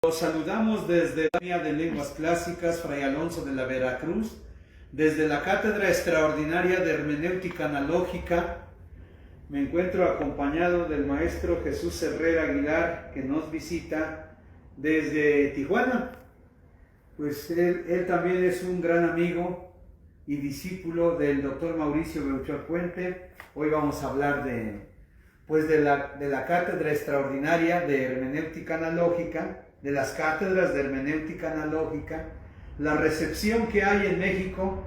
Los saludamos desde la Academia de Lenguas Clásicas Fray Alonso de la Veracruz, desde la Cátedra Extraordinaria de Hermenéutica Analógica. Me encuentro acompañado del maestro Jesús Herrera Aguilar, que nos visita desde Tijuana. Pues él también es un gran amigo y discípulo del doctor Mauricio Belchor Puente. Hoy vamos a hablar de la Cátedra Extraordinaria de Hermenéutica Analógica, de las cátedras de hermenéutica analógica, la recepción que hay en México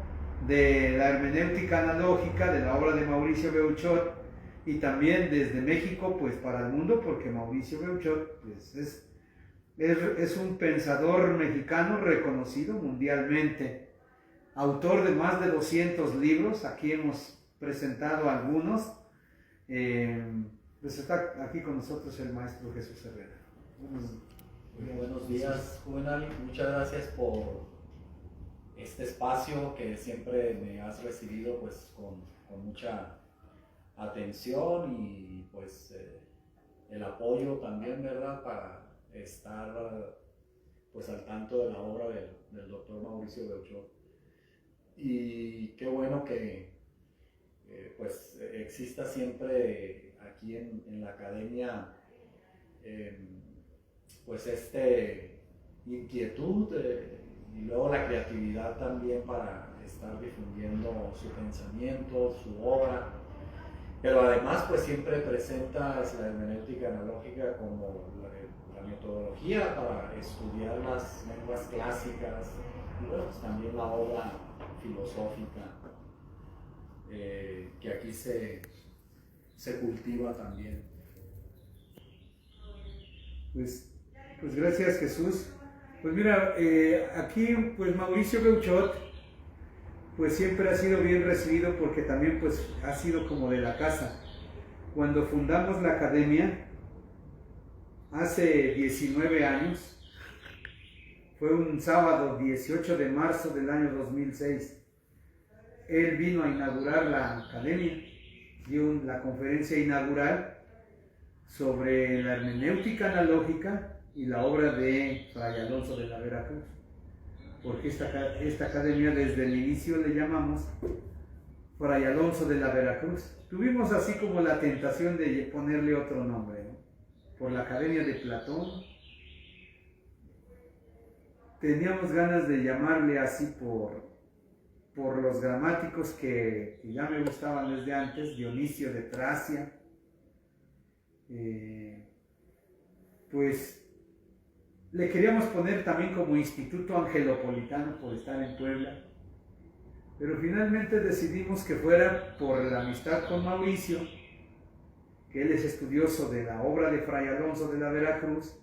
de la hermenéutica analógica, de la obra de Mauricio Belchor, y también desde México pues para el mundo, porque Mauricio Belchor pues, es un pensador mexicano reconocido mundialmente, autor de más de 200 libros. Aquí hemos presentado algunos. Pues está aquí con nosotros el maestro Jesús Herrera. Buenos días, Juvenal. Muchas gracias por este espacio que siempre me has recibido pues con mucha atención y pues el apoyo también, ¿verdad? Para estar pues al tanto de la obra del doctor Mauricio Belchor. Y qué bueno que pues exista siempre aquí en la academia pues inquietud y luego la creatividad también para estar difundiendo su pensamiento, su obra, pero además pues siempre presentas la hermenéutica analógica como la metodología para estudiar las lenguas clásicas y bueno, pues también la obra filosófica que aquí se cultiva también. Pues gracias, Jesús. Pues mira, aquí pues Mauricio Belchor pues siempre ha sido bien recibido porque también pues ha sido como de la casa. Cuando fundamos la academia hace 19 años, fue un sábado 18 de marzo del año 2006. Él vino a inaugurar la academia, dio la conferencia inaugural sobre la hermenéutica analógica y la obra de Fray Alonso de la Veracruz, porque esta academia desde el inicio le llamamos Fray Alonso de la Veracruz. Tuvimos así como la tentación de ponerle otro nombre, ¿no? Por la Academia de Platón. Teníamos ganas de llamarle así por los gramáticos que ya me gustaban desde antes, Dionisio de Tracia. Pues le queríamos poner también como Instituto Angelopolitano por estar en Puebla, pero finalmente decidimos que fuera por la amistad con Mauricio, que él es estudioso de la obra de Fray Alonso de la Veracruz,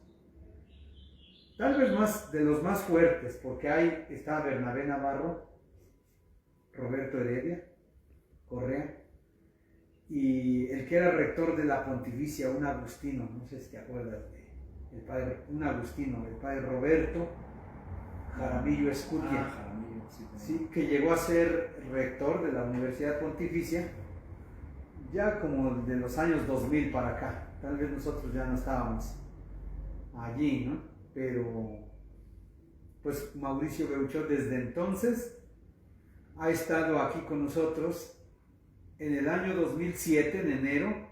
tal vez más de los más fuertes, porque ahí está Bernabé Navarro, Roberto Heredia Correa, y el que era rector de la Pontificia, un agustino, no sé si te acuerdas el padre Roberto Jaramillo Escutia, sí, que llegó a ser rector de la Universidad Pontificia ya como de los años 2000 para acá. Tal vez nosotros ya no estábamos allí, ¿no? Pero pues Mauricio Belchor desde entonces ha estado aquí con nosotros. En el año 2007, en enero,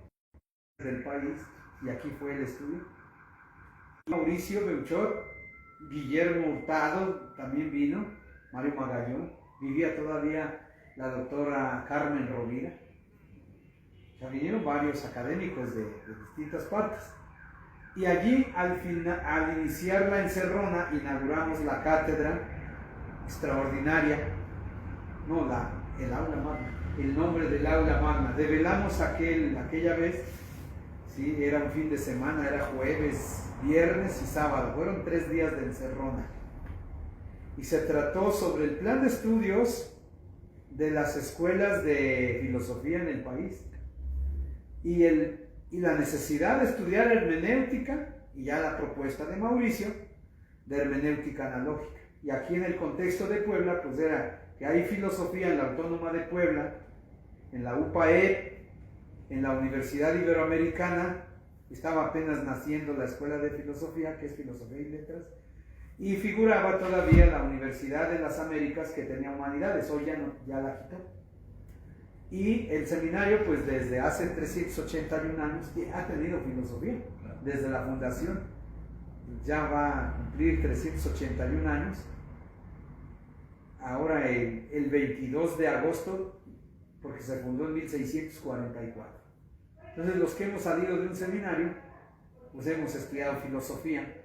del país, y aquí fue el estudio. Mauricio Belchor, Guillermo Hurtado también vino, Mario Magallón, vivía todavía la doctora Carmen Rovira. Ya vinieron varios académicos de distintas partes. Y allí, al iniciar la encerrona, inauguramos la cátedra extraordinaria, el aula magna. El nombre del aula magna. Develamos aquella vez, ¿sí? Era un fin de semana, era jueves, viernes y sábado, fueron 3 días de encerrona. Y se trató sobre el plan de estudios de las escuelas de filosofía en el país y la necesidad de estudiar hermenéutica, y ya la propuesta de Mauricio de hermenéutica analógica. Y aquí en el contexto de Puebla, pues era que hay filosofía en la Autónoma de Puebla, en la UPAEP, en la Universidad Iberoamericana, estaba apenas naciendo la Escuela de Filosofía, que es Filosofía y Letras, y figuraba todavía la Universidad de las Américas, que tenía humanidades, hoy ya, no, ya la quitó. Y el seminario, pues desde hace 381 años, ha tenido filosofía, desde la fundación. Ya va a cumplir 381 años. Ahora el 22 de agosto, porque se fundó en 1644. Entonces los que hemos salido de un seminario, pues hemos estudiado filosofía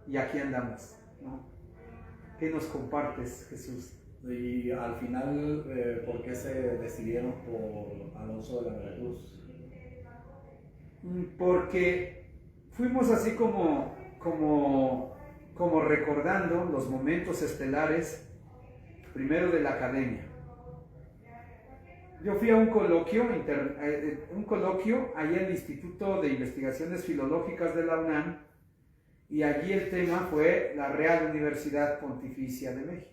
y aquí andamos, ¿no? ¿Qué nos compartes, Jesús? Y al final, ¿por qué se decidieron por Alonso de la Veracruz? Porque fuimos así como recordando los momentos estelares, primero de la academia. Yo fui a un coloquio allí en el Instituto de Investigaciones Filológicas de la UNAM, y allí el tema fue la Real Universidad Pontificia de México.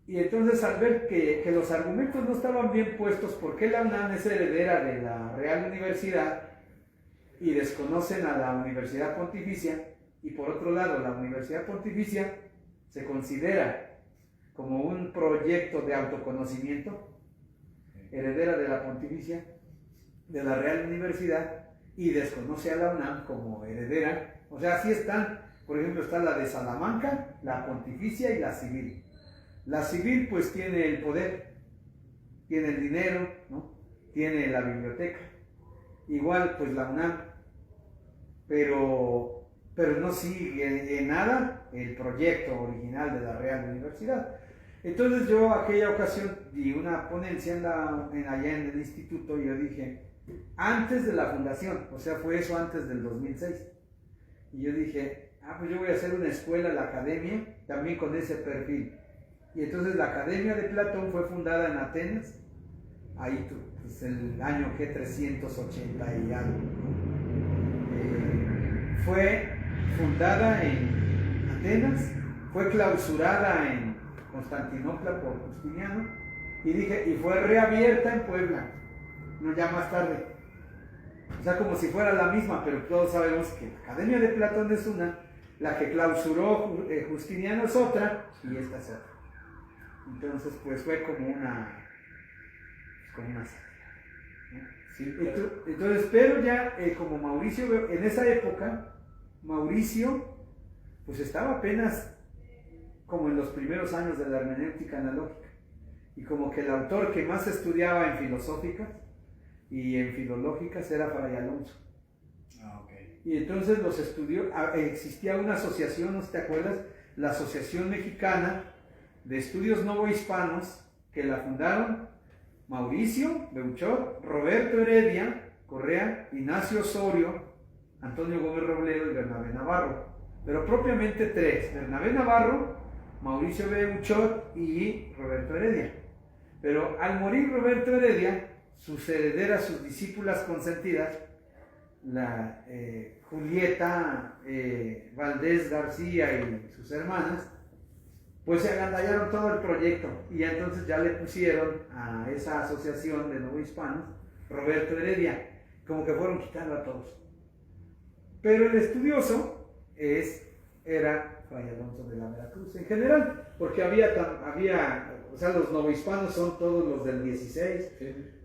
Y entonces, al ver que los argumentos no estaban bien puestos, porque la UNAM es heredera de la Real Universidad y desconocen a la Universidad Pontificia, y por otro lado la Universidad Pontificia se considera como un proyecto de autoconocimiento, heredera de la Pontificia, de la Real Universidad, y desconoce a la UNAM como heredera. O sea, así están, por ejemplo, está la de Salamanca, la Pontificia y la Civil. La Civil pues tiene el poder, tiene el dinero, ¿no? Tiene la biblioteca. Igual pues la UNAM, pero no sigue en nada el proyecto original de la Real Universidad. Entonces yo aquella ocasión di una ponencia allá en el instituto, y yo dije, antes de la fundación, o sea, fue eso antes del 2006, y yo dije, pues yo voy a hacer una escuela, la academia, también con ese perfil. Y entonces la Academia de Platón fue fundada en Atenas, ahí pues el año que 380 y algo, ¿no? Fue fundada en Atenas, fue clausurada en Constantinopla por Justiniano, y fue reabierta en Puebla, no, ya más tarde. O sea, como si fuera la misma, pero todos sabemos que la Academia de Platón es una, la que clausuró Justiniano es otra, y esta es otra. Entonces, pues fue como una sátira, ¿no? Sí, entonces, pero ya como Mauricio, en esa época, Mauricio, pues estaba apenas como en los primeros años de la hermenéutica analógica, y como que el autor que más estudiaba en filosóficas y en filológicas era Fray Alonso. Okay. Y entonces los estudió, existía una asociación, ¿no te acuerdas? La Asociación Mexicana de Estudios Novohispanos, que la fundaron Mauricio Beuchot, Roberto Heredia Correa, Ignacio Osorio, Antonio Gómez Robledo y Bernabé Navarro. Pero propiamente tres: Bernabé Navarro, Mauricio Beuchot y Roberto Heredia. Pero al morir Roberto Heredia, sus herederas, sus discípulas consentidas, la Julieta Valdés García y sus hermanas, pues se agandallaron todo el proyecto, y entonces ya le pusieron a esa asociación de novohispanos Roberto Heredia, como que fueron quitando a todos. Pero el estudioso era Fray Alonso de la Veracruz en general, porque o sea, los novohispanos son todos los del 16,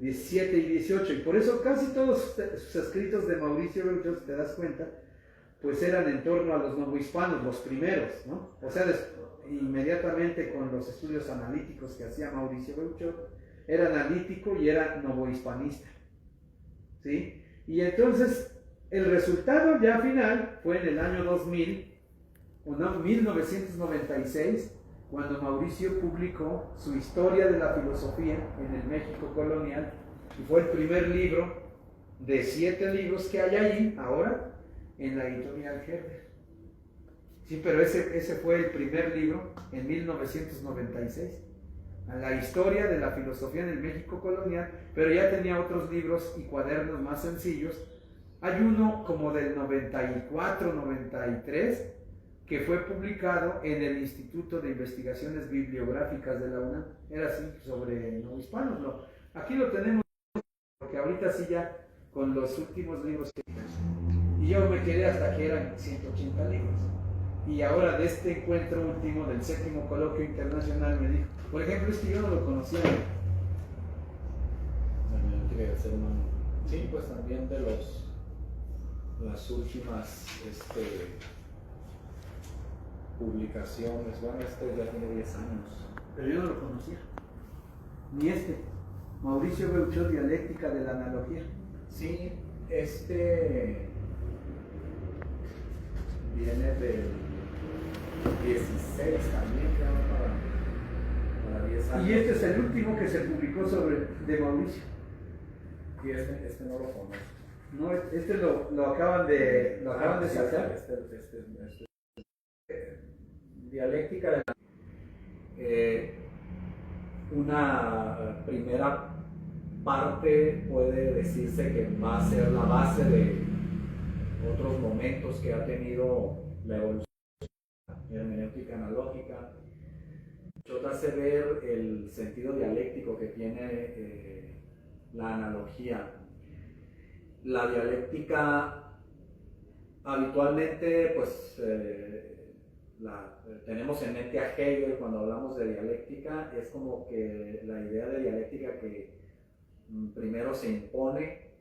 17 y 18, y por eso casi todos sus escritos de Mauricio Beuchot, si te das cuenta, pues eran en torno a los novohispanos, los primeros, ¿no? O sea, inmediatamente con los estudios analíticos que hacía Mauricio Beuchot, era analítico y era novohispanista, ¿sí? Y entonces el resultado ya final fue en el año 1996, cuando Mauricio publicó su Historia de la Filosofía en el México colonial, y fue el primer libro de 7 libros que hay allí ahora en la editorial Herder. Sí, pero ese fue el primer libro en 1996, la Historia de la Filosofía en el México colonial, pero ya tenía otros libros y cuadernos más sencillos. Hay uno como del 94, 93, que fue publicado en el Instituto de Investigaciones Bibliográficas de la UNAM. Era así, sobre novohispanos. Aquí lo tenemos, porque ahorita sí ya con los últimos libros que hice. Y yo me quedé hasta que eran 180 libros. Y ahora de este encuentro último del 7º coloquio internacional me dijo, por ejemplo, yo no lo conocía. Sí, pues también de las últimas publicaciones, bueno, ya tiene 10 años. Pero yo no lo conocía. Ni Mauricio Beuchot, Dialéctica de la Analogía. Sí, viene del 16 también, creo, para 10 años. Y este es el último que se publicó de Mauricio. Y este no lo conozco. No, lo acaban de sacar. Dialéctica de una primera parte puede decirse que va a ser la base de otros momentos que ha tenido la evolución hermenéutica analógica. Yo hace ver el sentido dialéctico que tiene la analogía. La dialéctica habitualmente pues tenemos en mente a Hegel cuando hablamos de dialéctica. Es como que la idea de dialéctica que primero se impone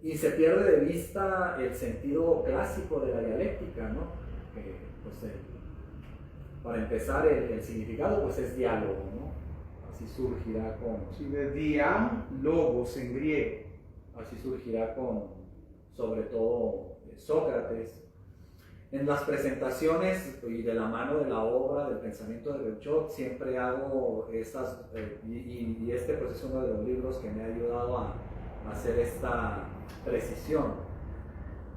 y se pierde de vista el sentido clásico de la dialéctica, ¿no? Pues, para empezar, el significado pues es diálogo, ¿no? Así surgirá Sí, de diálogos en griego. Así surgirá sobre todo, Sócrates. En las presentaciones y de la mano de la obra del pensamiento de Beuchot siempre hago estas, y este pues es uno de los libros que me ha ayudado a hacer esta precisión.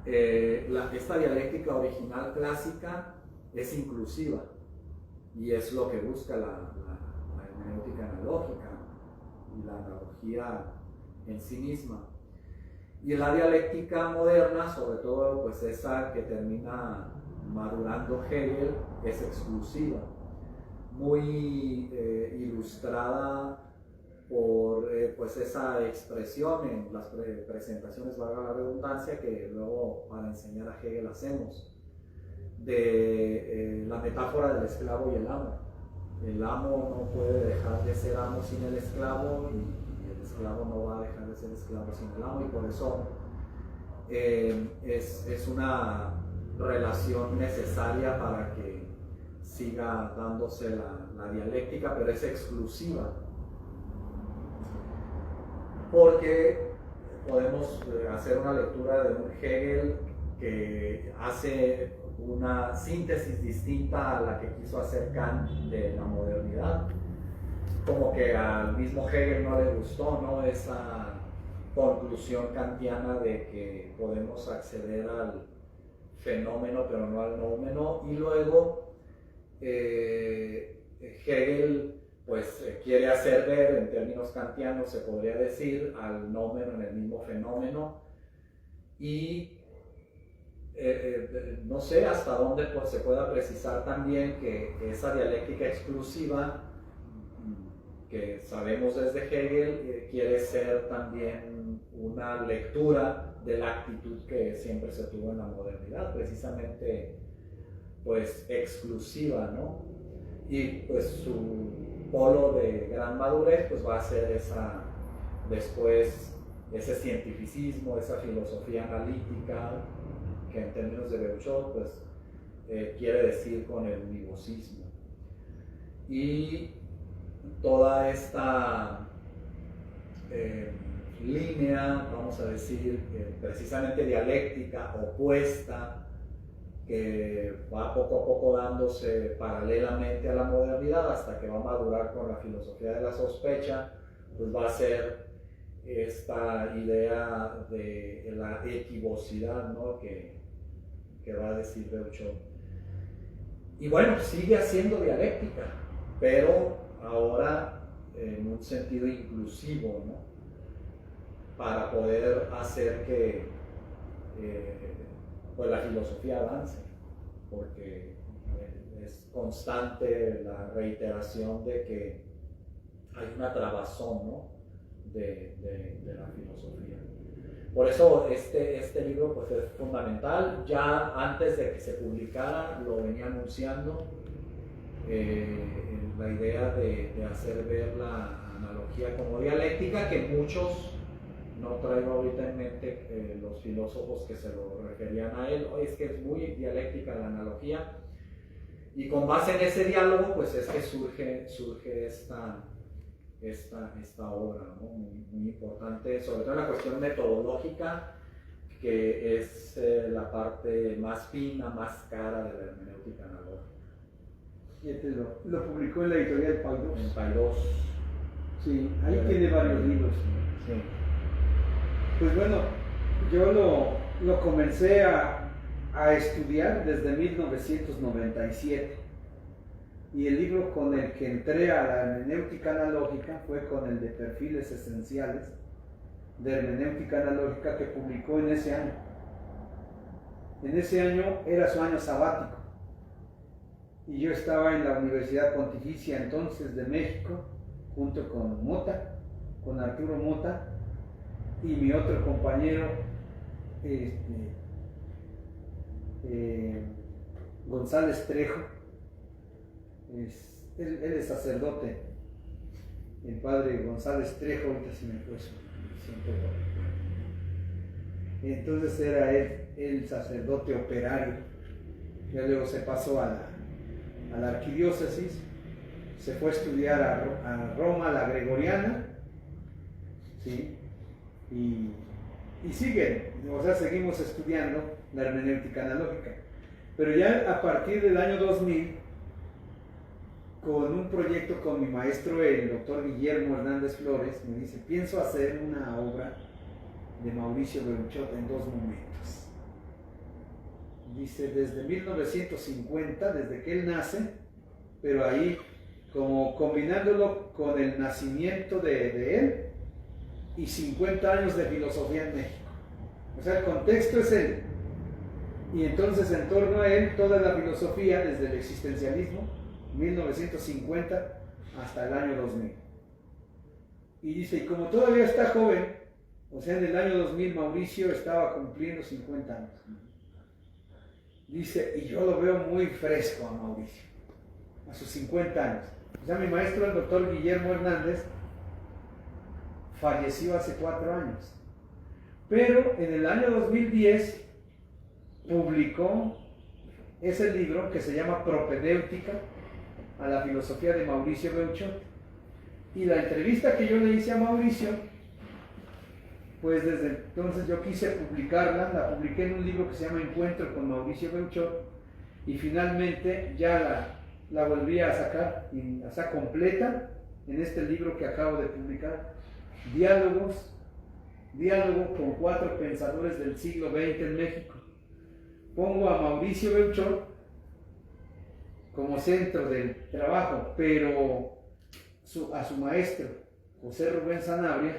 Esta dialéctica original clásica es inclusiva y es lo que busca la hermenéutica analógica y la analogía en sí misma. Y la dialéctica moderna, sobre todo pues esa que termina madurando Hegel, es exclusiva, muy ilustrada por pues esa expresión en las presentaciones, valga la redundancia, que luego para enseñar a Hegel hacemos, de la metáfora del esclavo y el amo. El amo no puede dejar de ser amo sin el esclavo y el esclavo no va a dejar de ser esclavo sin el amo, y por eso es una relación necesaria para que siga dándose la dialéctica, pero es exclusiva. Porque podemos hacer una lectura de un Hegel que hace una síntesis distinta a la que quiso hacer Kant de la modernidad. Como que al mismo Hegel no le gustó, ¿no?, esa conclusión kantiana de que podemos acceder al fenómeno pero no al noumeno, y luego Hegel pues quiere hacer ver, en términos kantianos se podría decir, al noumeno en el mismo fenómeno, y no sé hasta dónde pues, se pueda precisar también que esa dialéctica exclusiva que sabemos desde Hegel quiere ser también una lectura de la actitud que siempre se tuvo en la modernidad, precisamente pues exclusiva, ¿no? Y pues su polo de gran madurez pues va a ser después ese cientificismo, esa filosofía analítica que en términos de Beuchot pues quiere decir con el univocismo. Y toda esta línea, vamos a decir, precisamente dialéctica, opuesta, que va poco a poco dándose paralelamente a la modernidad hasta que va a madurar con la filosofía de la sospecha, pues va a ser esta idea de la equivocidad, ¿no?, que va a decir Beuchot. Y bueno, sigue haciendo dialéctica, pero ahora en un sentido inclusivo, ¿no?, para poder hacer que pues la filosofía avance, porque es constante la reiteración de que hay una trabazón, ¿no?, de la filosofía. Por eso este libro pues, es fundamental. Ya antes de que se publicara lo venía anunciando, la idea de hacer ver la analogía como dialéctica, que muchos, no traigo ahorita en mente los filósofos que se lo referían a él, es que es muy dialéctica la analogía, y con base en ese diálogo pues es que surge esta obra, ¿no? Muy importante, sobre todo en la cuestión metodológica, que es la parte más fina, más cara de la hermenéutica analógica. Lo publicó en la editorial Paidós. En Paidós. Sí, ahí tiene varios libros. Sí. Pues bueno, yo lo comencé a estudiar desde 1997, y el libro con el que entré a la hermenéutica analógica fue con el de Perfiles Esenciales de Hermenéutica Analógica, que publicó en ese año. En ese año era su año sabático, y yo estaba en la Universidad Pontificia entonces de México, junto con Mota, con Arturo Mota, y mi otro compañero, González Trejo. Él es sacerdote, el padre González Trejo, ahorita se me fue su nombre. Entonces era él el sacerdote operario. Ya luego se pasó a la arquidiócesis, se fue a estudiar a Roma, la Gregoriana, ¿sí? Y sigue, o sea, seguimos estudiando la hermenéutica analógica. Pero ya a partir del año 2000, con un proyecto con mi maestro, el doctor Guillermo Hernández Flores, me dice: pienso hacer una obra de Mauricio Beuchot en dos momentos. Dice, desde 1950, desde que él nace, pero ahí como combinándolo con el nacimiento de él y 50 años de filosofía en México. O sea, el contexto es él. Y entonces en torno a él toda la filosofía, desde el existencialismo, 1950 hasta el año 2000. Y dice, y como todavía está joven, o sea, en el año 2000 Mauricio estaba cumpliendo 50 años. Dice, y yo lo veo muy fresco a Mauricio, a sus 50 años. O sea, mi maestro, el doctor Guillermo Hernández, falleció hace 4 años. Pero en el año 2010 publicó ese libro que se llama Propedéutica a la filosofía de Mauricio Beuchot. Y la entrevista que yo le hice a Mauricio, pues desde entonces yo quise publicarla, la publiqué en un libro que se llama Encuentro con Mauricio Beuchot, y finalmente ya la volví a sacar, o sea, completa, en este libro que acabo de publicar, Diálogo con 4 pensadores del siglo XX en México. Pongo a Mauricio Beuchot como centro del trabajo, pero a su maestro, José Rubén Sanabria,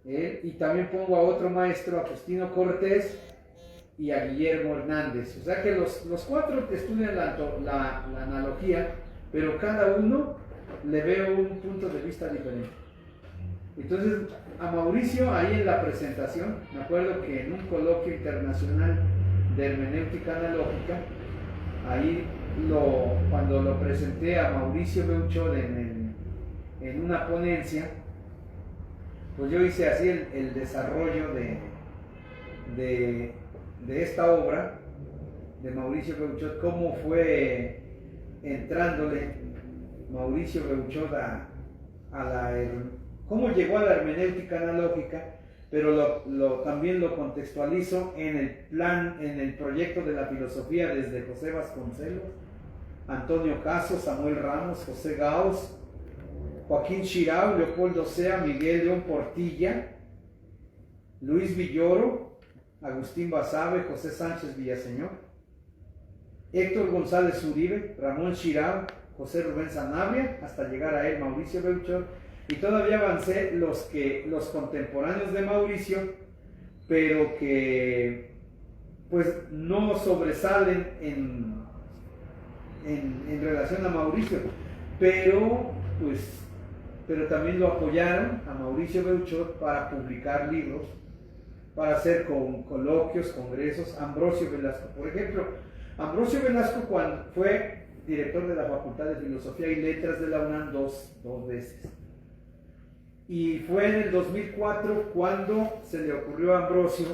y también pongo a otro maestro, Agustino Cortés, y a Guillermo Hernández. O sea que los 4 estudian la analogía, pero cada uno le veo un punto de vista diferente. Entonces, a Mauricio, ahí en la presentación, me acuerdo que en un coloquio internacional de hermenéutica analógica, ahí cuando lo presenté a Mauricio Beuchot en una ponencia, pues yo hice así el desarrollo de esta obra de Mauricio Beuchot, cómo fue entrándole Mauricio Beuchot cómo llegó a la hermenéutica analógica, pero también lo contextualizo en el proyecto de la filosofía desde José Vasconcelos, Antonio Caso, Samuel Ramos, José Gauss, Joaquín Chirau, Leopoldo Sea, Miguel León Portilla, Luis Villoro, Agustín Basabe, José Sánchez Villaseñor, Héctor González Uribe, Ramón Chirau, José Rubén Sanabria, hasta llegar a él, Mauricio Beuchot. Y todavía avancé los contemporáneos de Mauricio, pero que pues no sobresalen en relación a Mauricio, pero también lo apoyaron a Mauricio Beuchot para publicar libros para hacer coloquios, congresos. Ambrosio Velasco, por ejemplo. Ambrosio Velasco cuando fue director de la Facultad de Filosofía y Letras de la UNAM dos veces. Y fue en el 2004 cuando se le ocurrió a Ambrosio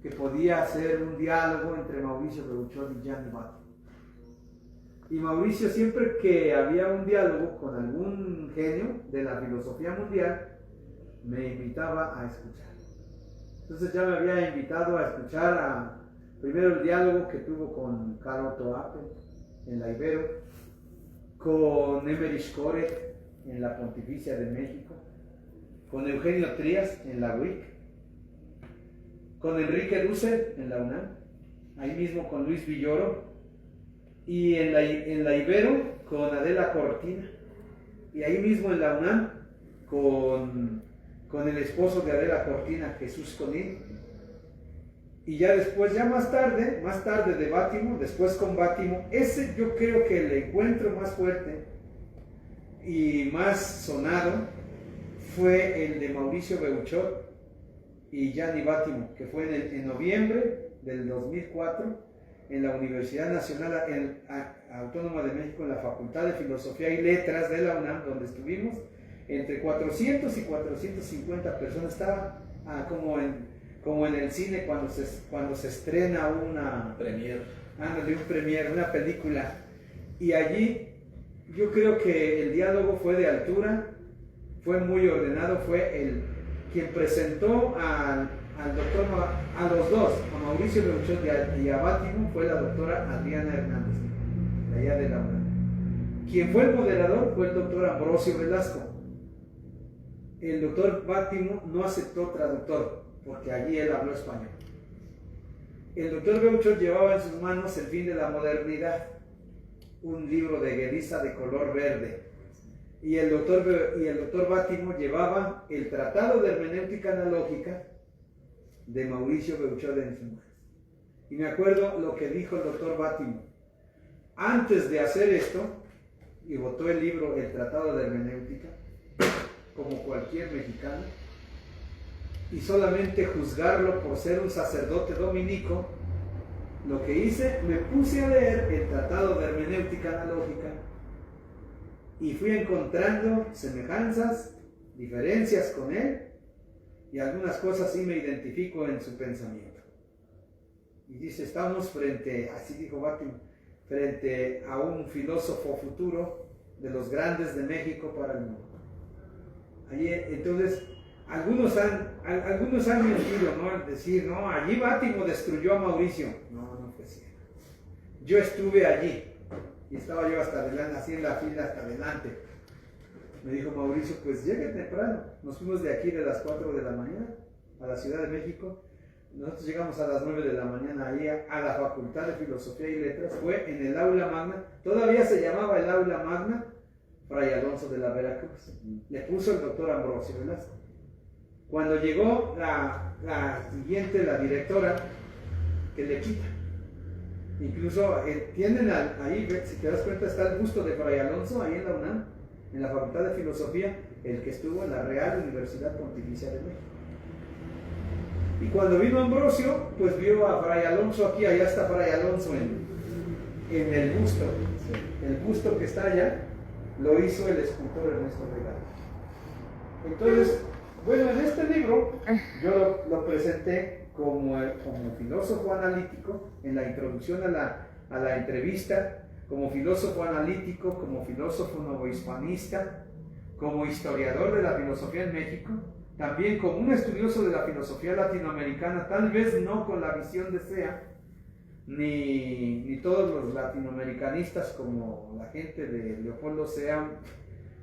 que podía hacer un diálogo entre Mauricio Beuchot y Gianni Vattimo. Y Mauricio, siempre que había un diálogo con algún genio de la filosofía mundial, me invitaba a escuchar. Entonces ya me había invitado a escuchar primero el diálogo que tuvo con Karl Otto Appel en la Ibero, con Emmerich Koret en la Pontificia de México, con Eugenio Trías en la UIC, con Enrique Dussel en la UNAM, ahí mismo con Luis Villoro, y en la Ibero con Adela Cortina, y ahí mismo en la UNAM con el esposo de Adela Cortina, Jesús Conín, y ya después, ya más tarde de Vattimo, después con Vattimo, ese yo creo que el encuentro más fuerte y más sonado fue el de Mauricio Beuchot y Gianni Vattimo, que fue en noviembre del 2004 en la Universidad Nacional Autónoma de México, en la Facultad de Filosofía y Letras de la UNAM, donde estuvimos entre 400 y 450 personas. Estaba como en el cine cuando se estrena una premier, una película. Y allí yo creo que el diálogo fue de altura, fue muy ordenado, fue quien presentó a los dos, a Mauricio Beuchot y a Vattimo, fue la doctora Adriana Hernández, de allá de la UNAM. Quien fue el moderador fue el doctor Ambrosio Velasco. El doctor Vattimo no aceptó traductor, porque allí él habló español. El doctor Beuchot llevaba en sus manos El fin de la modernidad, un libro de Guediza de color verde. Y el doctor Vattimo llevaba el Tratado de Hermenéutica Analógica de Mauricio Beuchot en sus manos. Y me acuerdo lo que dijo el doctor Vattimo. Antes de hacer esto, y votó el libro El Tratado de Hermenéutica, como cualquier mexicano, y solamente juzgarlo por ser un sacerdote dominico, lo que hice, me puse a leer el Tratado de Hermenéutica Analógica y fui encontrando semejanzas, diferencias con él, y algunas cosas sí me identifico en su pensamiento. Y dice, estamos así dijo Vattimo, frente a un filósofo futuro de los grandes de México para el mundo. Entonces, algunos han mentido, ¿no? Al decir, no, allí Vattimo destruyó a Mauricio. No fue cierto. Yo estuve allí y estaba yo hasta adelante, así en la fila hasta adelante. Me dijo Mauricio, pues llegue temprano. Nos fuimos de aquí de las 4 de la mañana a la Ciudad de México. Nosotros llegamos a las 9 de la mañana ahí a la Facultad de Filosofía y Letras. Fue en el Aula Magna, todavía se llamaba el Aula Magna, Fray Alonso de la Veracruz. Le puso el doctor Ambrosio Velasco. Cuando llegó la directora, que le quita. Incluso tienen ahí, si te das cuenta, está el busto de Fray Alonso ahí en la UNAM, en la Facultad de Filosofía, el que estuvo en la Real Universidad Pontificia de México. Y cuando vino Ambrosio, pues vio a Fray Alonso aquí, allá está Fray Alonso en el busto. El busto que está allá lo hizo el escultor Ernesto Regal. Entonces, bueno, en este libro yo lo presenté como filósofo analítico, en la introducción a la entrevista, como filósofo analítico, como filósofo novohispanista, como historiador de la filosofía en México, también como un estudioso de la filosofía latinoamericana, tal vez no con la visión de Sea, ni todos los latinoamericanistas como la gente de Leopoldo Sea,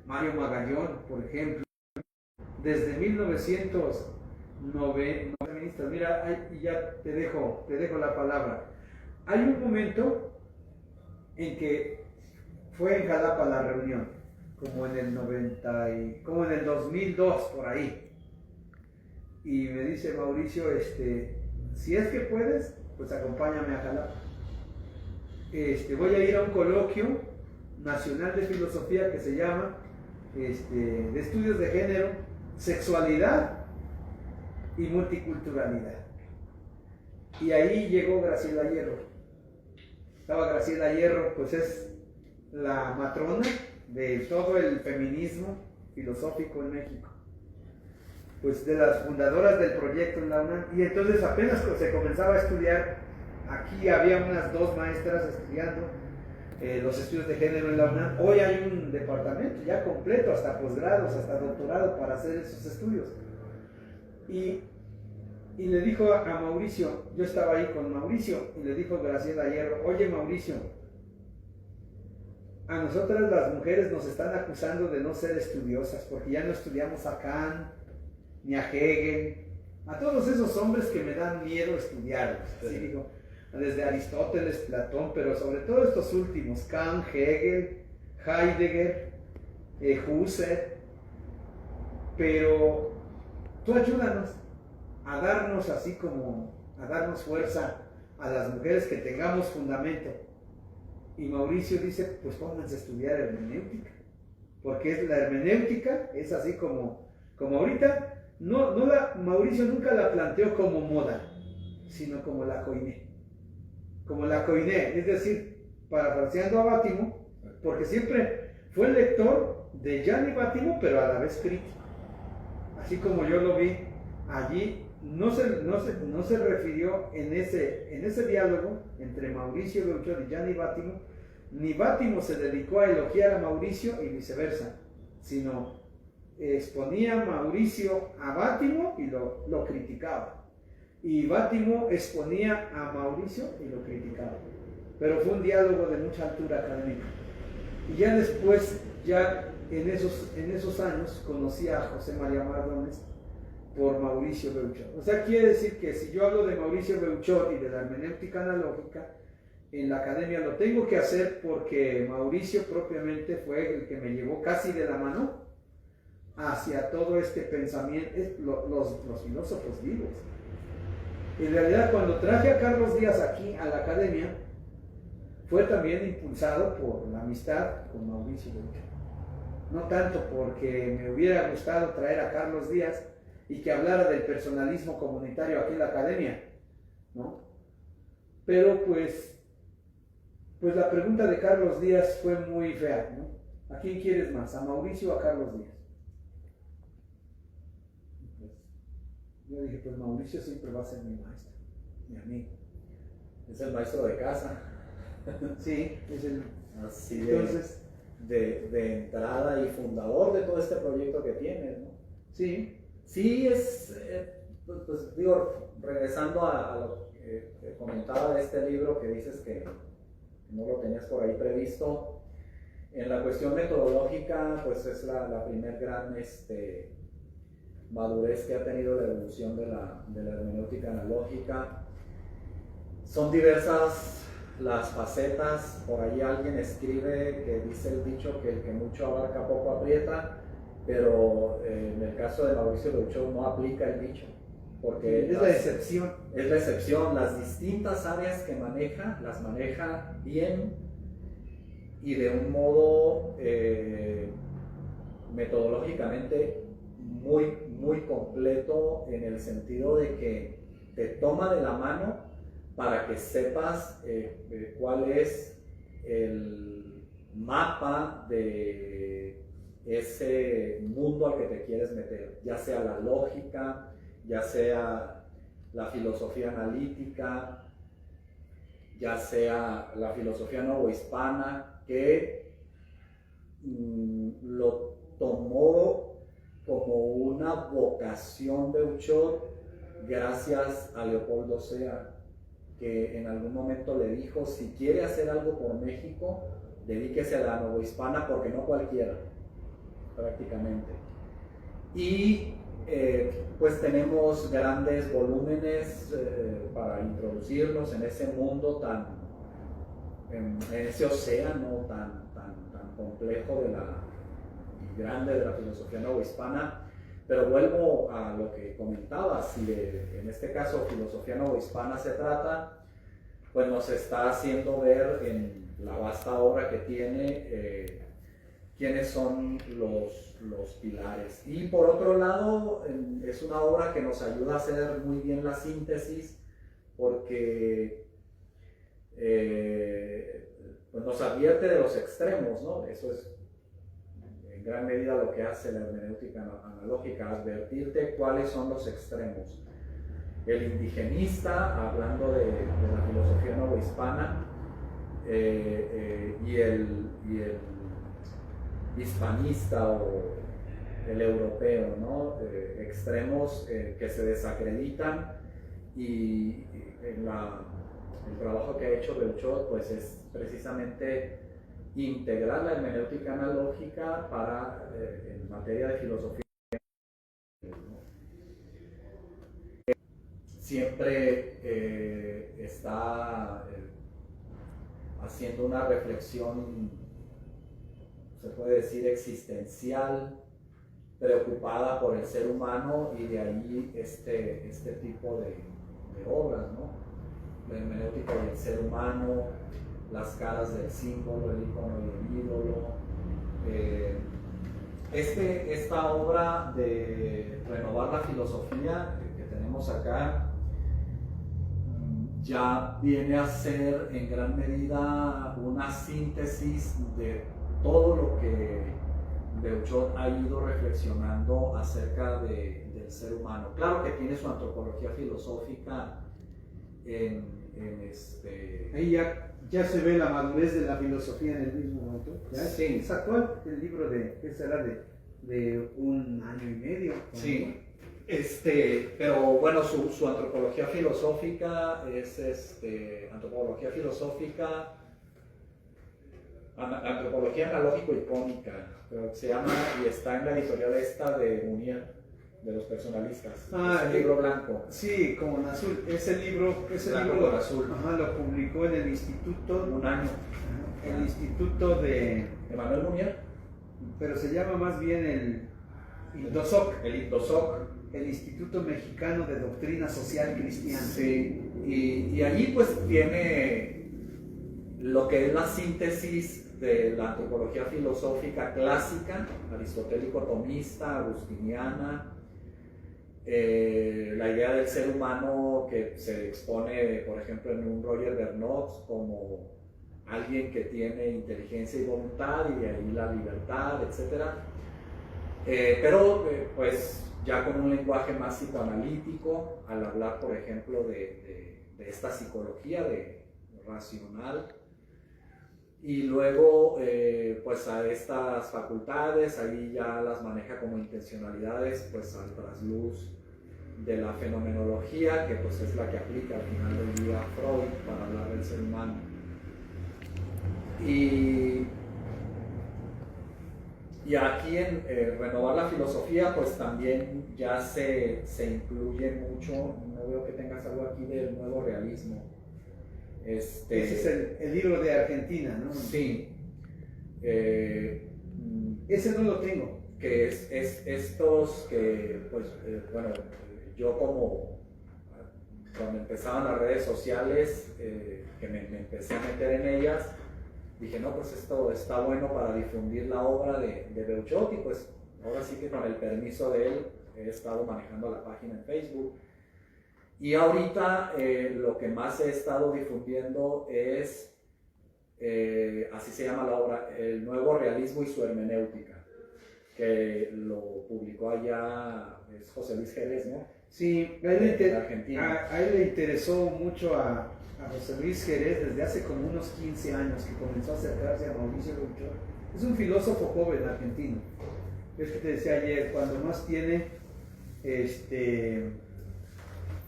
Mario Magallón, por ejemplo. Desde 1990, mira, ya te dejo la palabra. Hay un momento en que fue en Jalapa la reunión, como en el 2002, por ahí. Y me dice Mauricio, si es que puedes, pues acompáñame a Jalapa. Voy a ir a un coloquio nacional de filosofía que se llama de estudios de género, sexualidad y multiculturalidad. Y ahí llegó Graciela Hierro. Estaba Graciela Hierro, pues es la matrona de todo el feminismo filosófico en México, pues de las fundadoras del proyecto en la UNAM. Y entonces apenas se comenzaba a estudiar, aquí había unas 2 maestras estudiando los estudios de género en la UNAM. Hoy hay un departamento ya completo, hasta posgrados, hasta doctorado para hacer esos estudios. Y le dijo a Mauricio, yo estaba ahí con Mauricio, y le dijo Graciela Hierro: oye Mauricio, a nosotras las mujeres nos están acusando de no ser estudiosas, porque ya no estudiamos a Kant, ni a Hegel, a todos esos hombres que me dan miedo estudiarlos. Así digo, desde Aristóteles, Platón, pero sobre todo estos últimos, Kant, Hegel, Heidegger, Husserl. Pero tú ayúdanos a darnos así como, a darnos fuerza a las mujeres, que tengamos fundamento. Y Mauricio dice: pues pónganse a estudiar hermenéutica, porque la hermenéutica es así como ahorita, Mauricio nunca la planteó como moda, sino como la koiné. Como la koiné, es decir, parafraseando a Bátimo, porque siempre fue el lector de Gianni Bátimo, pero a la vez crítico. Así como yo lo vi allí, no se refirió en ese diálogo entre Mauricio Beuchot y Gianni Bátimo, ni Bátimo se dedicó a elogiar a Mauricio y viceversa, sino exponía Mauricio a Bátimo y lo criticaba, y Bátimo exponía a Mauricio y lo criticaba. Pero fue un diálogo de mucha altura académica. Y ya después, ya en esos años, conocí a José María Mardones por Mauricio Beuchot. O sea, quiere decir que si yo hablo de Mauricio Beuchot y de la hermenéutica analógica en la academia, lo tengo que hacer porque Mauricio propiamente fue el que me llevó casi de la mano hacia todo este pensamiento, los filósofos vivos. En realidad, cuando traje a Carlos Díaz aquí a la academia, fue también impulsado por la amistad con Mauricio Beuchot. No tanto porque me hubiera gustado traer a Carlos Díaz y que hablara del personalismo comunitario aquí en la academia, ¿no? Pero pues la pregunta de Carlos Díaz fue muy fea, ¿no? ¿A quién quieres más, a Mauricio o a Carlos Díaz? Pues, yo dije, pues Mauricio siempre va a ser mi maestro, mi amigo. Es el maestro de casa. Sí, es el... Así entonces, de entrada y fundador de todo este proyecto que tienes, ¿no? Sí. Sí, pues digo, regresando a lo que comentaba de este libro, que dices que no lo tenías por ahí previsto, en la cuestión metodológica, pues es la primer gran madurez que ha tenido la evolución de la hermenéutica analógica. Son diversas las facetas. Por ahí alguien escribe que dice el dicho que el que mucho abarca poco aprieta, pero en el caso de Mauricio Beuchot no aplica el dicho, porque es la excepción. Es la excepción. Las distintas áreas que maneja, las maneja bien y de un modo metodológicamente muy, muy completo, en el sentido de que te toma de la mano para que sepas cuál es el mapa de ese mundo al que te quieres meter, ya sea la lógica, ya sea la filosofía analítica, ya sea la filosofía novohispana, que lo tomó como una vocación de Beuchot gracias a Leopoldo Sea, que en algún momento le dijo: si quiere hacer algo por México, dedíquese a la novohispana, porque no cualquiera, prácticamente. Y pues tenemos grandes volúmenes para introducirnos en ese mundo en ese océano tan complejo y grande de la filosofía novohispana. Pero vuelvo a lo que comentaba, si en este caso filosofía novohispana se trata, pues nos está haciendo ver en la vasta obra que tiene quiénes son los pilares. Y por otro lado, es una obra que nos ayuda a hacer muy bien la síntesis, porque pues nos advierte de los extremos, ¿no? Eso es en gran medida lo que hace la hermenéutica analógica, advertirte cuáles son los extremos. El indigenista, hablando de la filosofía novohispana, y el hispanista o el europeo, ¿no? Extremos que se desacreditan, y el trabajo que ha hecho Beuchot pues es precisamente integrar la hermenéutica analógica para, en materia de filosofía, ¿no? Siempre está haciendo una reflexión, se puede decir, existencial, preocupada por el ser humano, y de ahí este tipo de obras, ¿no? La hermenéutica y el ser humano, las caras del símbolo, el icono y el ídolo. Esta obra de renovar la filosofía que tenemos acá ya viene a ser en gran medida una síntesis de todo lo que Beuchot ha ido reflexionando acerca del ser humano. Claro que tiene su antropología filosófica Ahí ya se ve la madurez de la filosofía en el mismo momento. Sí. Es actual el libro ¿qué será? De un año y medio. Sí. Pero bueno, su antropología filosófica es antropología filosófica, antropología analógico-icónica, se llama, y está en la editorial esta de Munier, de los personalistas. Es el libro blanco. Sí, como en azul. Ese libro Blanco con azul. Ajá, lo publicó en el instituto. Un año. El instituto de Emmanuel Munier. Pero se llama más bien el INDOSOC. El INDOSOC. El Instituto Mexicano de Doctrina Social Cristiana. Sí, y allí pues tiene lo que es la síntesis de la antropología filosófica clásica, aristotélico-tomista, agustiniana, la idea del ser humano que se expone, por ejemplo, en un Roger Bernot como alguien que tiene inteligencia y voluntad, y de ahí la libertad, etc. Pero pues ya con un lenguaje más psicoanalítico, al hablar, por ejemplo, de esta psicología racional, y luego pues a estas facultades, ahí ya las maneja como intencionalidades, pues al trasluz de la fenomenología, que pues es la que aplica al final del día Freud para hablar del ser humano. Y aquí en renovar la filosofía, pues también ya se incluye mucho. No veo que tengas algo aquí del nuevo realismo. Ese es el libro de Argentina, ¿no? Sí. Ese no lo tengo. Que es estos que, pues, bueno, yo como cuando empezaban las redes sociales, que me empecé a meter en ellas, dije, no, pues esto está bueno para difundir la obra de Beuchot, y pues ahora sí que con el permiso de él he estado manejando la página en Facebook. Y ahorita lo que más he estado difundiendo es, así se llama la obra, El Nuevo Realismo y su Hermenéutica, que lo publicó allá, es José Luis Jerez, ¿no? Sí, a él le interesó mucho a José Luis Jerez desde hace como unos 15 años, que comenzó a acercarse a Mauricio Beuchot. Es un filósofo joven argentino. Es que te decía ayer, cuando más tiene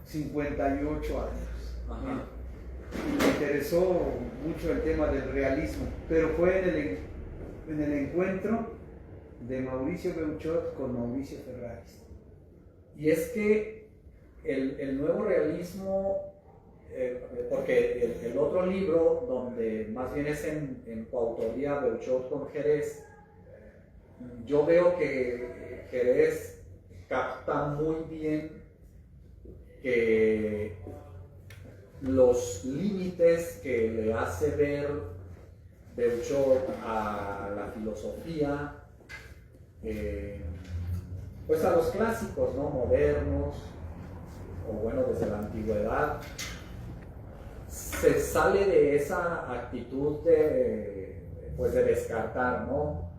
58 años. Ajá. Y le interesó mucho el tema del realismo, pero fue en el encuentro de Mauricio Beuchot con Mauricio Ferraris. Y es que el nuevo realismo, porque el otro libro, donde más bien es en coautoría Beuchot con Jerez, yo veo que Jerez capta muy bien que los límites que le hace ver Beuchot a la filosofía, pues a los clásicos, ¿no? Modernos, o bueno, desde la antigüedad, se sale de esa actitud pues de descartar, ¿no?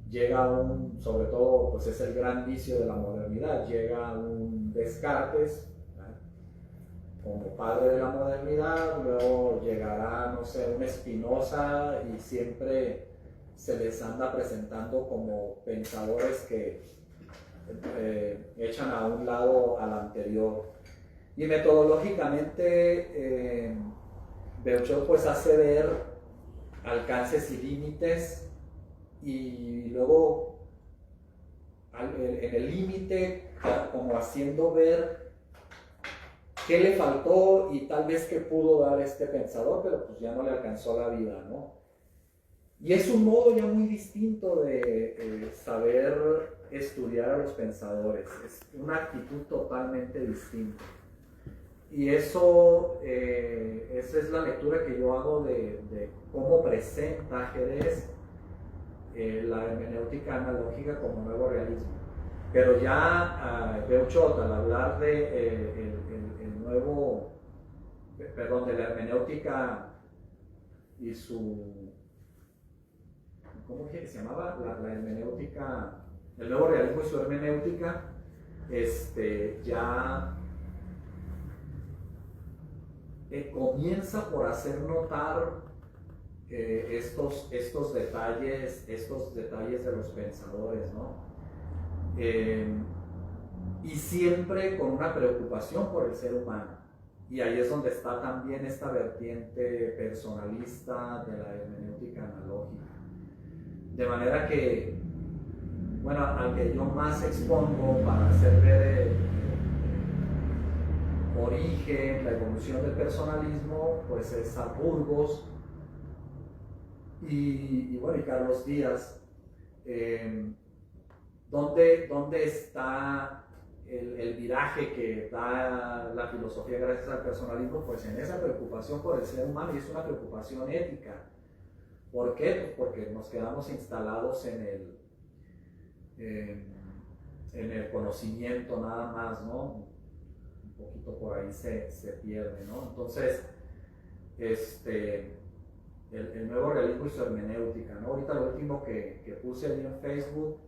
Llega sobre todo, pues es el gran vicio de la modernidad, llega un Descartes, ¿verdad?, como padre de la modernidad, luego llegará, no sé, un Spinoza, y siempre se les anda presentando como pensadores que echan a un lado al anterior. Y metodológicamente Beuchot pues hace ver alcances y límites, y luego en el límite como haciendo ver qué le faltó y tal vez qué pudo dar este pensador, pero pues ya no le alcanzó la vida, ¿no? Y es un modo ya muy distinto de saber estudiar a los pensadores, es una actitud totalmente distinta. Y eso, esa es la lectura que yo hago de cómo presenta Jerez la hermenéutica analógica como nuevo realismo. Pero ya Beuchot, al hablar de de la hermenéutica y su, ¿cómo que se llamaba? La hermenéutica, el nuevo realismo y su hermenéutica, ya comienza por hacer notar estos detalles de los pensadores, ¿no? Y siempre con una preocupación por el ser humano. Y ahí es donde está también esta vertiente personalista de la hermenéutica analógica. De manera que, bueno, al que yo más expongo para hacer ver origen, la evolución del personalismo, pues es a Burgos y Carlos Díaz. ¿Dónde está el viraje que da la filosofía gracias al personalismo? Pues en esa preocupación por el ser humano, y es una preocupación ética. ¿Por qué? Pues porque nos quedamos instalados en el conocimiento nada más, ¿no? Un poquito por ahí se pierde, ¿no? Entonces, el nuevo realismo y su hermenéutica, ¿no? Ahorita lo último que puse ahí en Facebook,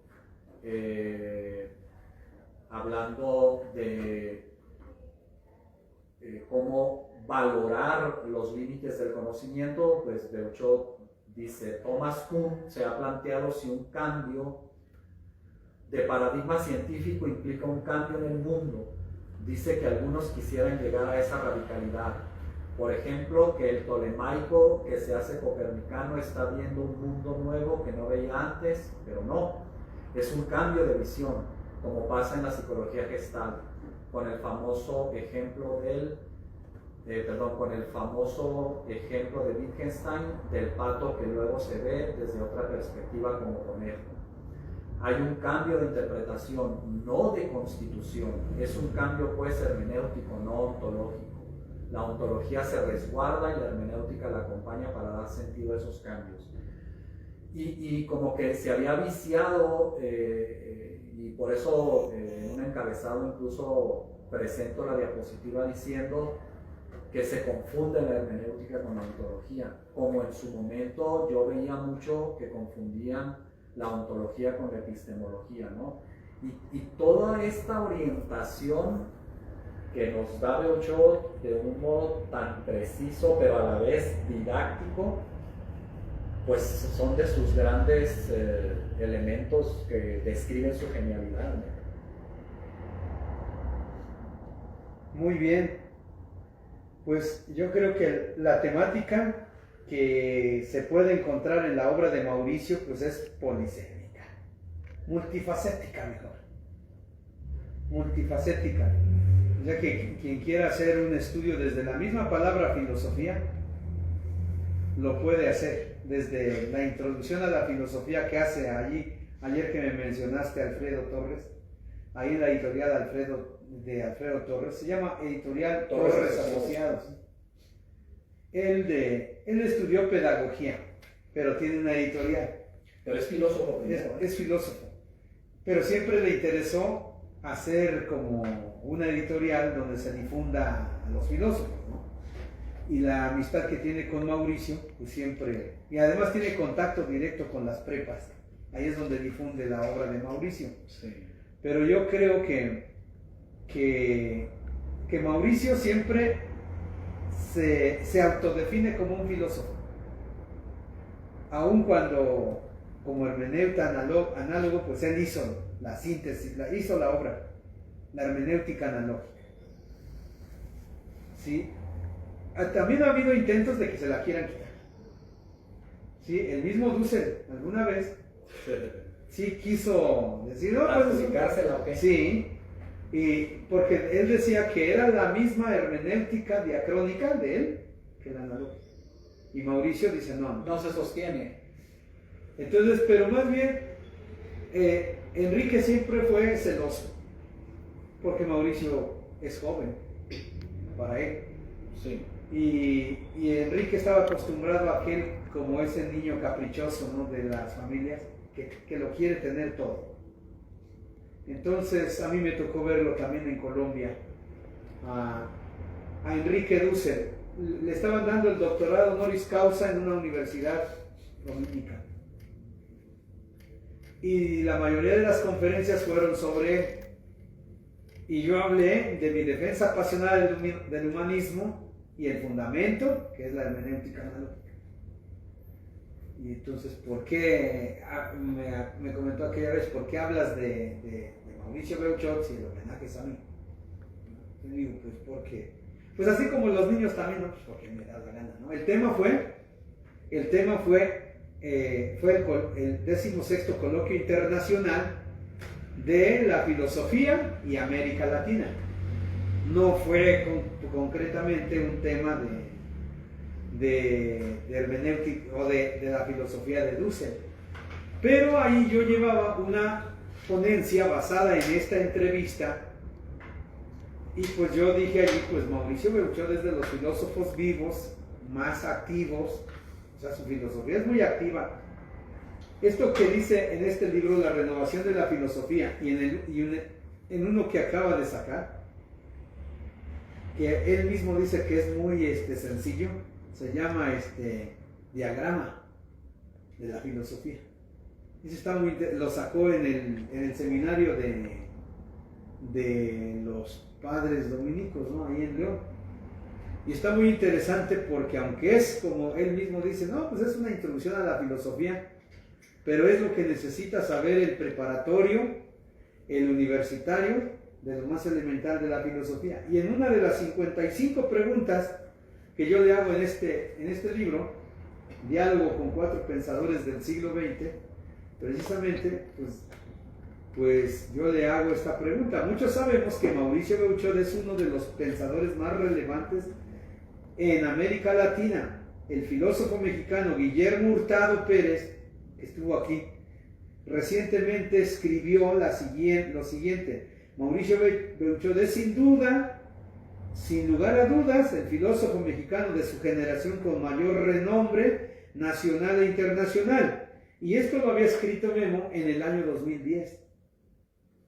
hablando de cómo valorar los límites del conocimiento, pues Beuchot dice: Thomas Kuhn se ha planteado si un cambio de paradigma científico implica un cambio en el mundo. Dice que algunos quisieran llegar a esa radicalidad. Por ejemplo, que el tolemaico que se hace copernicano está viendo un mundo nuevo que no veía antes, pero no. Es un cambio de visión, como pasa en la psicología Gestalt, con el famoso ejemplo de Wittgenstein, del pato que luego se ve desde otra perspectiva como conejo. Hay un cambio de interpretación, no de constitución, es un cambio pues hermenéutico, no ontológico. La ontología se resguarda y la hermenéutica la acompaña para dar sentido a esos cambios. Y como que se había viciado, y por eso en un encabezado incluso presento la diapositiva diciendo que se confunde la hermenéutica con la ontología, como en su momento yo veía mucho que confundían la ontología con la epistemología, ¿no? Y toda esta orientación que nos da Beuchot de un modo tan preciso pero a la vez didáctico, pues son de sus grandes elementos que describen su genialidad, ¿no? Muy bien, pues yo creo que la temática que se puede encontrar en la obra de Mauricio pues es polisémica, multifacética mejor, multifacética. Ya que quien quiera hacer un estudio desde la misma palabra filosofía, lo puede hacer, desde la introducción a la filosofía que hace allí, ayer que me mencionaste Alfredo Torres, ahí en la editorial de Alfredo Torres, se llama Editorial Torres Asociados. Él estudió pedagogía, pero tiene una editorial. Pero es filósofo primero. Es filósofo. Pero siempre le interesó hacer como una editorial donde se difunda a los filósofos, ¿no? Y la amistad que tiene con Mauricio, pues siempre... Y además tiene contacto directo con las prepas. Ahí es donde difunde la obra de Mauricio. Sí. Pero yo creo que Mauricio siempre se autodefine como un filósofo. Aun cuando, como hermeneuta análogo, pues él hizo la síntesis, hizo la obra, la hermenéutica analógica. ¿Sí? También ha habido intentos de que se la quieran quitar. ¿Sí? El mismo Dussel, alguna vez, sí quiso decir, no, pues, sí, y porque él decía que era la misma hermenéutica diacrónica de él que la analógica. Y Mauricio dice, no se sostiene. Entonces, pero más bien, Enrique siempre fue celoso, porque Mauricio es joven para él. Sí. Y Enrique estaba acostumbrado a aquel, como ese niño caprichoso, ¿no?, de las familias, que lo quiere tener todo. Entonces, a mí me tocó verlo también en Colombia, a Enrique Dussel. Le estaban dando el doctorado honoris causa en una universidad dominica. Y la mayoría de las conferencias fueron sobre él. Y yo hablé de mi defensa apasionada del humanismo y el fundamento, que es la hermenéutica analógica. Y entonces, ¿por qué? Me comentó aquella vez, ¿por qué hablas de Mauricio Beuchot si el homenaje es a mí? Yo digo, pues porque, pues así como los niños también, ¿no? Pues porque me da la gana, ¿no? El tema fue el 16º Coloquio Internacional de la Filosofía y América Latina. No fue concretamente un tema de hermenéutica o de la filosofía de Dussel. Pero ahí yo llevaba una ponencia basada en esta entrevista y pues yo dije allí, pues Mauricio Beuchot es de los filósofos vivos más activos, o sea, su filosofía es muy activa. Esto que dice en este libro, La renovación de la filosofía, y en uno que acaba de sacar, que él mismo dice que es muy sencillo, se llama diagrama de la filosofía. Eso está lo sacó en el seminario de los padres dominicos, ¿no?, ahí en León. Y está muy interesante porque aunque es, como él mismo dice, no, pues es una introducción a la filosofía, pero es lo que necesita saber el preparatorio, el universitario, de lo más elemental de la filosofía. Y en una de las 55 preguntas que yo le hago en este libro, Diálogo con 4 pensadores del siglo XX, precisamente, pues yo le hago esta pregunta. Muchos sabemos que Mauricio Beuchot es uno de los pensadores más relevantes en América Latina. El filósofo mexicano Guillermo Hurtado Pérez, que estuvo aquí, recientemente escribió lo siguiente: Mauricio Beuchot es sin lugar a dudas, el filósofo mexicano de su generación con mayor renombre nacional e internacional. Y esto lo había escrito Memo en el año 2010.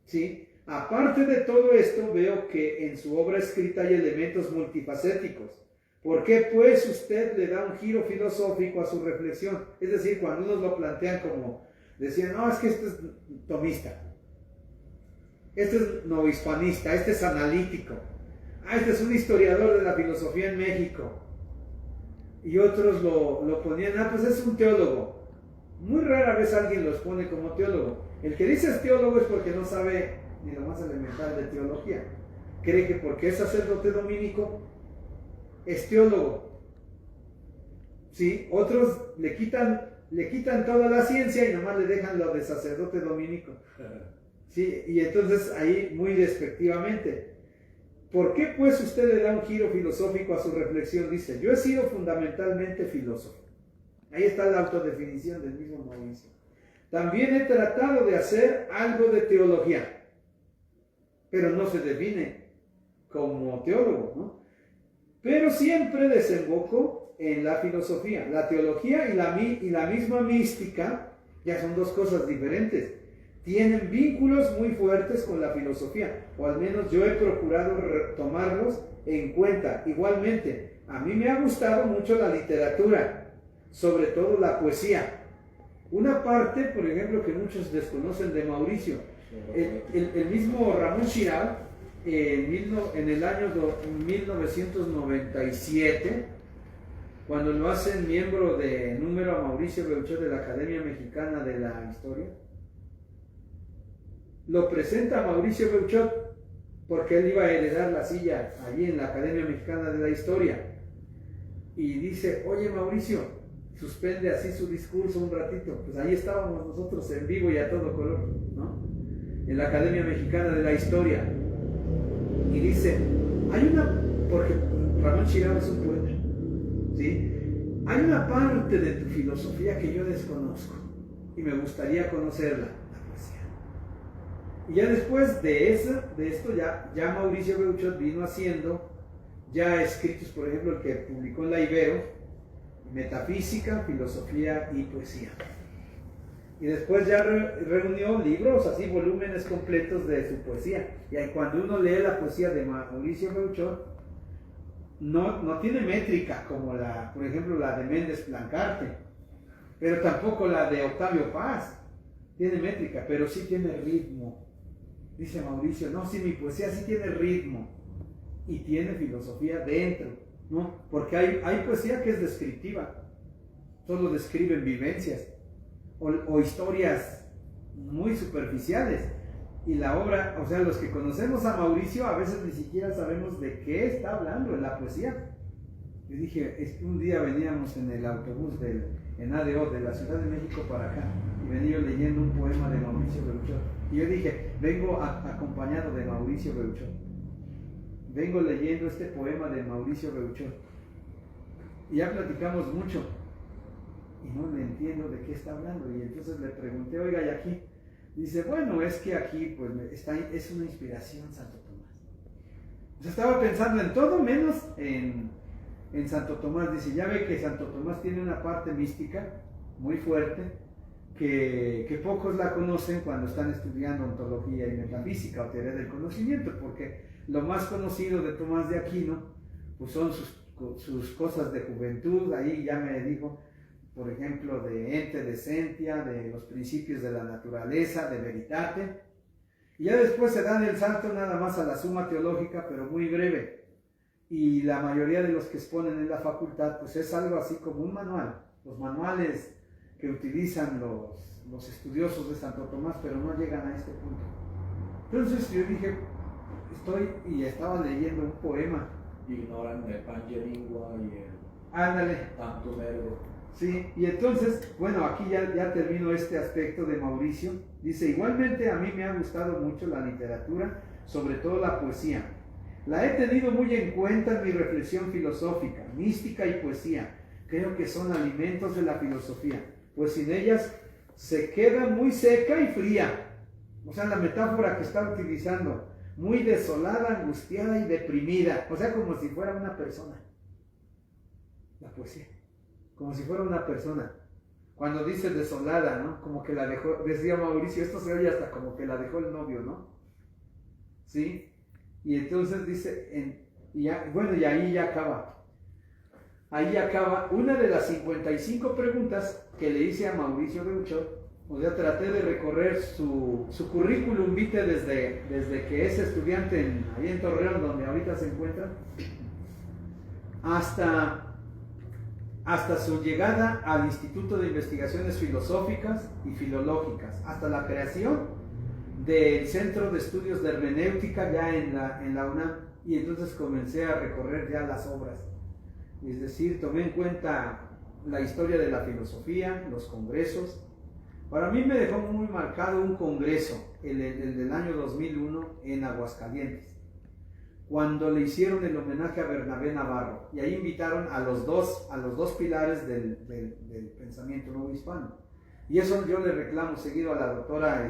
¿Sí? Aparte de todo esto, veo que en su obra escrita hay elementos multifacéticos. ¿Por qué pues usted le da un giro filosófico a su reflexión? Es decir, cuando unos lo plantean como, decían, no, es que este es tomista, este es novohispanista, este es analítico, este es un historiador de la filosofía en México. Y otros lo ponían, pues es un teólogo. Muy rara vez alguien los pone como teólogo. El que dice es teólogo es porque no sabe ni lo más elemental de teología. Cree que porque es sacerdote dominico es teólogo. ¿Sí? Otros le quitan toda la ciencia y nomás le dejan lo de sacerdote dominico. ¿Sí? Y entonces ahí muy despectivamente, ¿por qué pues usted le da un giro filosófico a su reflexión? Dice, yo he sido fundamentalmente filósofo. Ahí está la autodefinición del mismo Mauricio. También he tratado de hacer algo de teología, pero no se define como teólogo, ¿no? Pero siempre desemboco en la filosofía. La teología y la misma mística ya son dos cosas diferentes. Tienen vínculos muy fuertes con la filosofía, o al menos yo he procurado tomarlos en cuenta. Igualmente, a mí me ha gustado mucho la literatura, sobre todo la poesía. Una parte, por ejemplo, que muchos desconocen de Mauricio, el mismo Ramón Chiral, en el año 1997, cuando lo hacen miembro de número a Mauricio Beuchot de la Academia Mexicana de la Historia, lo presenta a Mauricio Beuchot porque él iba a heredar la silla allí en la Academia Mexicana de la Historia, y dice: oye, Mauricio, suspende así su discurso un ratito. Pues ahí estábamos nosotros en vivo y a todo color, ¿no? En la Academia Mexicana de la Historia, y dice: porque Ramón Chiral es un poeta, ¿sí? Hay una parte de tu filosofía que yo desconozco y me gustaría conocerla, la poesía. Y ya después de esto ya Mauricio Beuchot vino haciendo ya escritos, por ejemplo, el que publicó en la Ibero, Metafísica, Filosofía y Poesía. Y después ya reunió libros, así volúmenes completos de su poesía. Y ahí, cuando uno lee la poesía de Mauricio Beuchot, no tiene métrica como por ejemplo, la de Méndez Blancarte, pero tampoco la de Octavio Paz tiene métrica, pero sí tiene ritmo. Dice Mauricio: no, sí, mi poesía sí tiene ritmo y tiene filosofía dentro, ¿no? Porque hay poesía que es descriptiva, solo describen vivencias o historias muy superficiales. Y la obra, o sea, los que conocemos a Mauricio a veces ni siquiera sabemos de qué está hablando en la poesía. Yo dije, un día veníamos en el autobús en ADO de la Ciudad de México para acá, y venía leyendo un poema de Mauricio Beuchot. Y yo dije, vengo acompañado de Mauricio Beuchot. Vengo leyendo este poema de Mauricio Beuchot. Y ya platicamos mucho, y no le entiendo de qué está hablando. Y entonces le pregunté: oiga, ¿y aquí? Dice: bueno, es que aquí pues es una inspiración Santo Tomás. O sea, estaba pensando en todo menos en Santo Tomás. Dice: ya ve que Santo Tomás tiene una parte mística muy fuerte que pocos la conocen cuando están estudiando ontología y metafísica o teoría del conocimiento, porque lo más conocido de Tomás de Aquino pues son sus cosas de juventud. Ahí ya me dijo, por ejemplo, de ente de sentia, de los principios de la naturaleza, de veritate. Y ya después se dan el salto nada más a la Suma Teológica, pero muy breve. Y la mayoría de los que exponen en la facultad, pues es algo así como un manual. Los manuales que utilizan los estudiosos de Santo Tomás, pero no llegan a este punto. Entonces yo dije, estaba leyendo un poema. Ignoran el Pangelingua y el Ándale. Tantum Ergo. Sí, y entonces, bueno, aquí ya termino este aspecto de Mauricio. Dice: igualmente a mí me ha gustado mucho la literatura, sobre todo la poesía. La he tenido muy en cuenta en mi reflexión filosófica, mística y poesía. Creo que son alimentos de la filosofía, pues sin ellas se queda muy seca y fría. O sea, la metáfora que está utilizando, muy desolada, angustiada y deprimida. O sea, como si fuera una persona. La poesía. Como si fuera una persona. Cuando dice desolada, ¿no? Como que la dejó, decía Mauricio, esto se oye hasta como que la dejó el novio, ¿no? ¿Sí? Y entonces dice, y ahí ya acaba. Ahí acaba una de las 55 preguntas que le hice a Mauricio Beuchot. O sea, traté de recorrer su currículum vitae desde que es estudiante ahí en Torreón, donde ahorita se encuentra, hasta su llegada al Instituto de Investigaciones Filosóficas y Filológicas, hasta la creación del Centro de Estudios de Hermenéutica ya en la UNAM, y entonces comencé a recorrer ya las obras. Es decir, tomé en cuenta la historia de la filosofía, los congresos. Para mí me dejó muy marcado un congreso, el del año 2001 en Aguascalientes, cuando le hicieron el homenaje a Bernabé Navarro, y ahí invitaron a los dos pilares del pensamiento nuevo hispano. Y eso yo le reclamo seguido a la doctora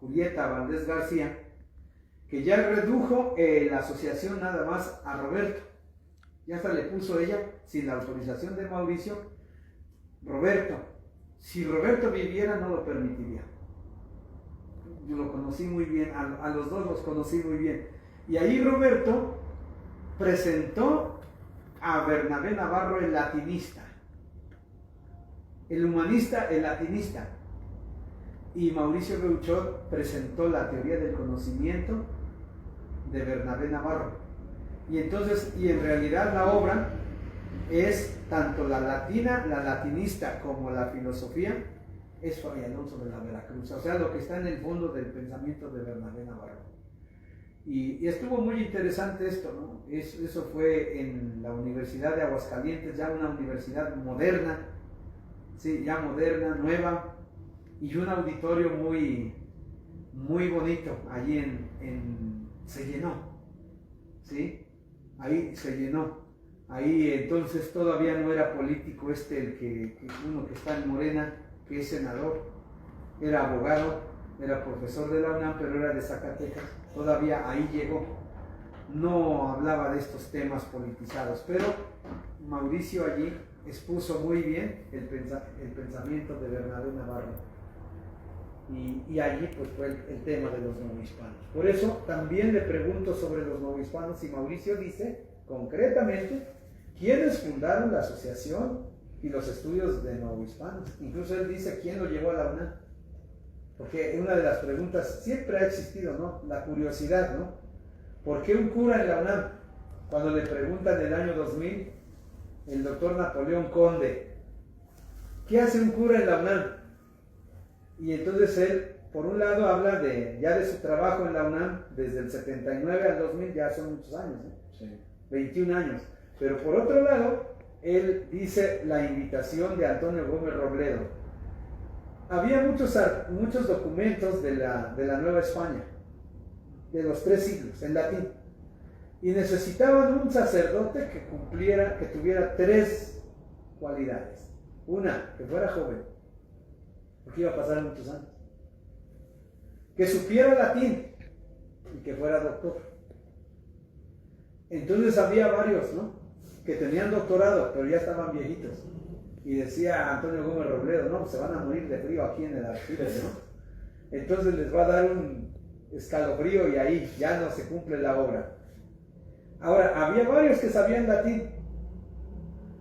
Julieta Valdés García, que ya redujo la asociación nada más a Roberto, Ya hasta le puso ella, sin la autorización de Mauricio, Roberto. Si Roberto viviera, no lo permitiría. Yo lo conocí muy bien, a los dos los conocí muy bien. Y ahí Roberto presentó a Bernabé Navarro, el latinista. El humanista, el latinista. Y Mauricio Beuchot presentó la teoría del conocimiento de Bernabé Navarro. Y entonces, y en realidad la obra es tanto la latina, la latinista, como la filosofía, es Fray Alonso de la Veracruz. O sea, lo que está en el fondo del pensamiento de Bernabé Navarro. Y estuvo muy interesante esto, ¿no? Eso fue en la Universidad de Aguascalientes, ya una universidad moderna, sí, ya moderna, nueva, y un auditorio muy, muy bonito. Allí se llenó, ¿sí? Ahí se llenó. Ahí entonces todavía no era político uno que está en Morena, que es senador, era abogado, era profesor de la UNAM, pero era de Zacatecas. Todavía ahí llegó. No hablaba de estos temas politizados, pero Mauricio allí expuso muy bien el pensamiento de Bernabé Navarro. Y allí pues fue el tema de los novohispanos. Por eso también le pregunto sobre los novohispanos y Mauricio dice concretamente quiénes fundaron la asociación y los estudios de novohispanos. Incluso él dice quién lo llevó a la UNAM. Porque una de las preguntas siempre ha existido, ¿no? La curiosidad, ¿no? ¿Por qué un cura en la UNAM? Cuando le preguntan en el año 2000, el doctor Napoleón Conde, ¿qué hace un cura en la UNAM? Y entonces él, por un lado, habla ya de su trabajo en la UNAM, desde el 79 al 2000, ya son muchos años, ¿eh? Sí. 21 años. Pero por otro lado, él dice la invitación de Antonio Gómez Robledo. Había muchos documentos de la Nueva España, de los 3 siglos, en latín. Y necesitaban un sacerdote que tuviera 3 cualidades. Una, que fuera joven, porque iba a pasar muchos años. Que supiera latín y que fuera doctor. Entonces había varios, ¿no? Que tenían doctorado, pero ya estaban viejitos. Y decía Antonio Gómez Robledo, no, pues se van a morir de frío aquí en el archivo, ¿no? Entonces les va a dar un escalofrío y ahí ya no se cumple la obra. Ahora, había varios que sabían latín,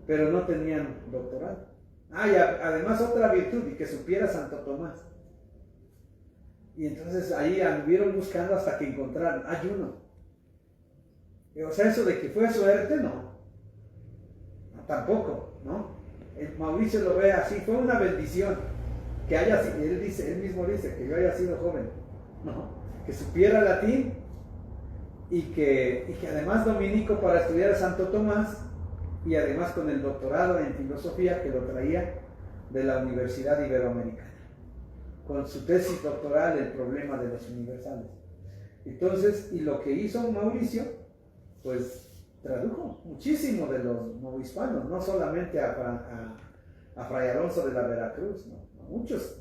pero no tenían doctorado. Y además otra virtud, y que supiera Santo Tomás. Y entonces ahí anduvieron buscando hasta que encontraron, hay uno. O sea, eso de que fue suerte, no tampoco, ¿no? El Mauricio lo ve así, fue una bendición que él mismo dice que yo haya sido joven, ¿no? Que supiera latín y que además dominico para estudiar a Santo Tomás y además con el doctorado en filosofía que lo traía de la Universidad Iberoamericana, con su tesis doctoral, el problema de los universales. Entonces, y lo que hizo Mauricio, pues tradujo muchísimo de los novohispanos, no solamente a Fray Alonso de la Veracruz, ¿no? Muchos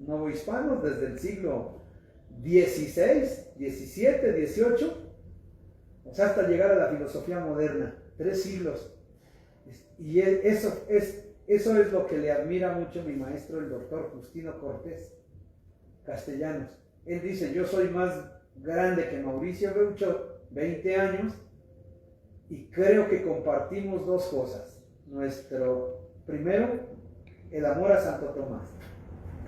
novohispanos desde el siglo XVI, XVII, XVIII, o sea, hasta llegar a la filosofía moderna, 3 siglos. Y eso es lo que le admira mucho mi maestro, el doctor Justino Cortés Castellanos. Él dice, yo soy más grande que Mauricio Beuchot, 20 años, y creo que compartimos 2 cosas. Primero, el amor a Santo Tomás.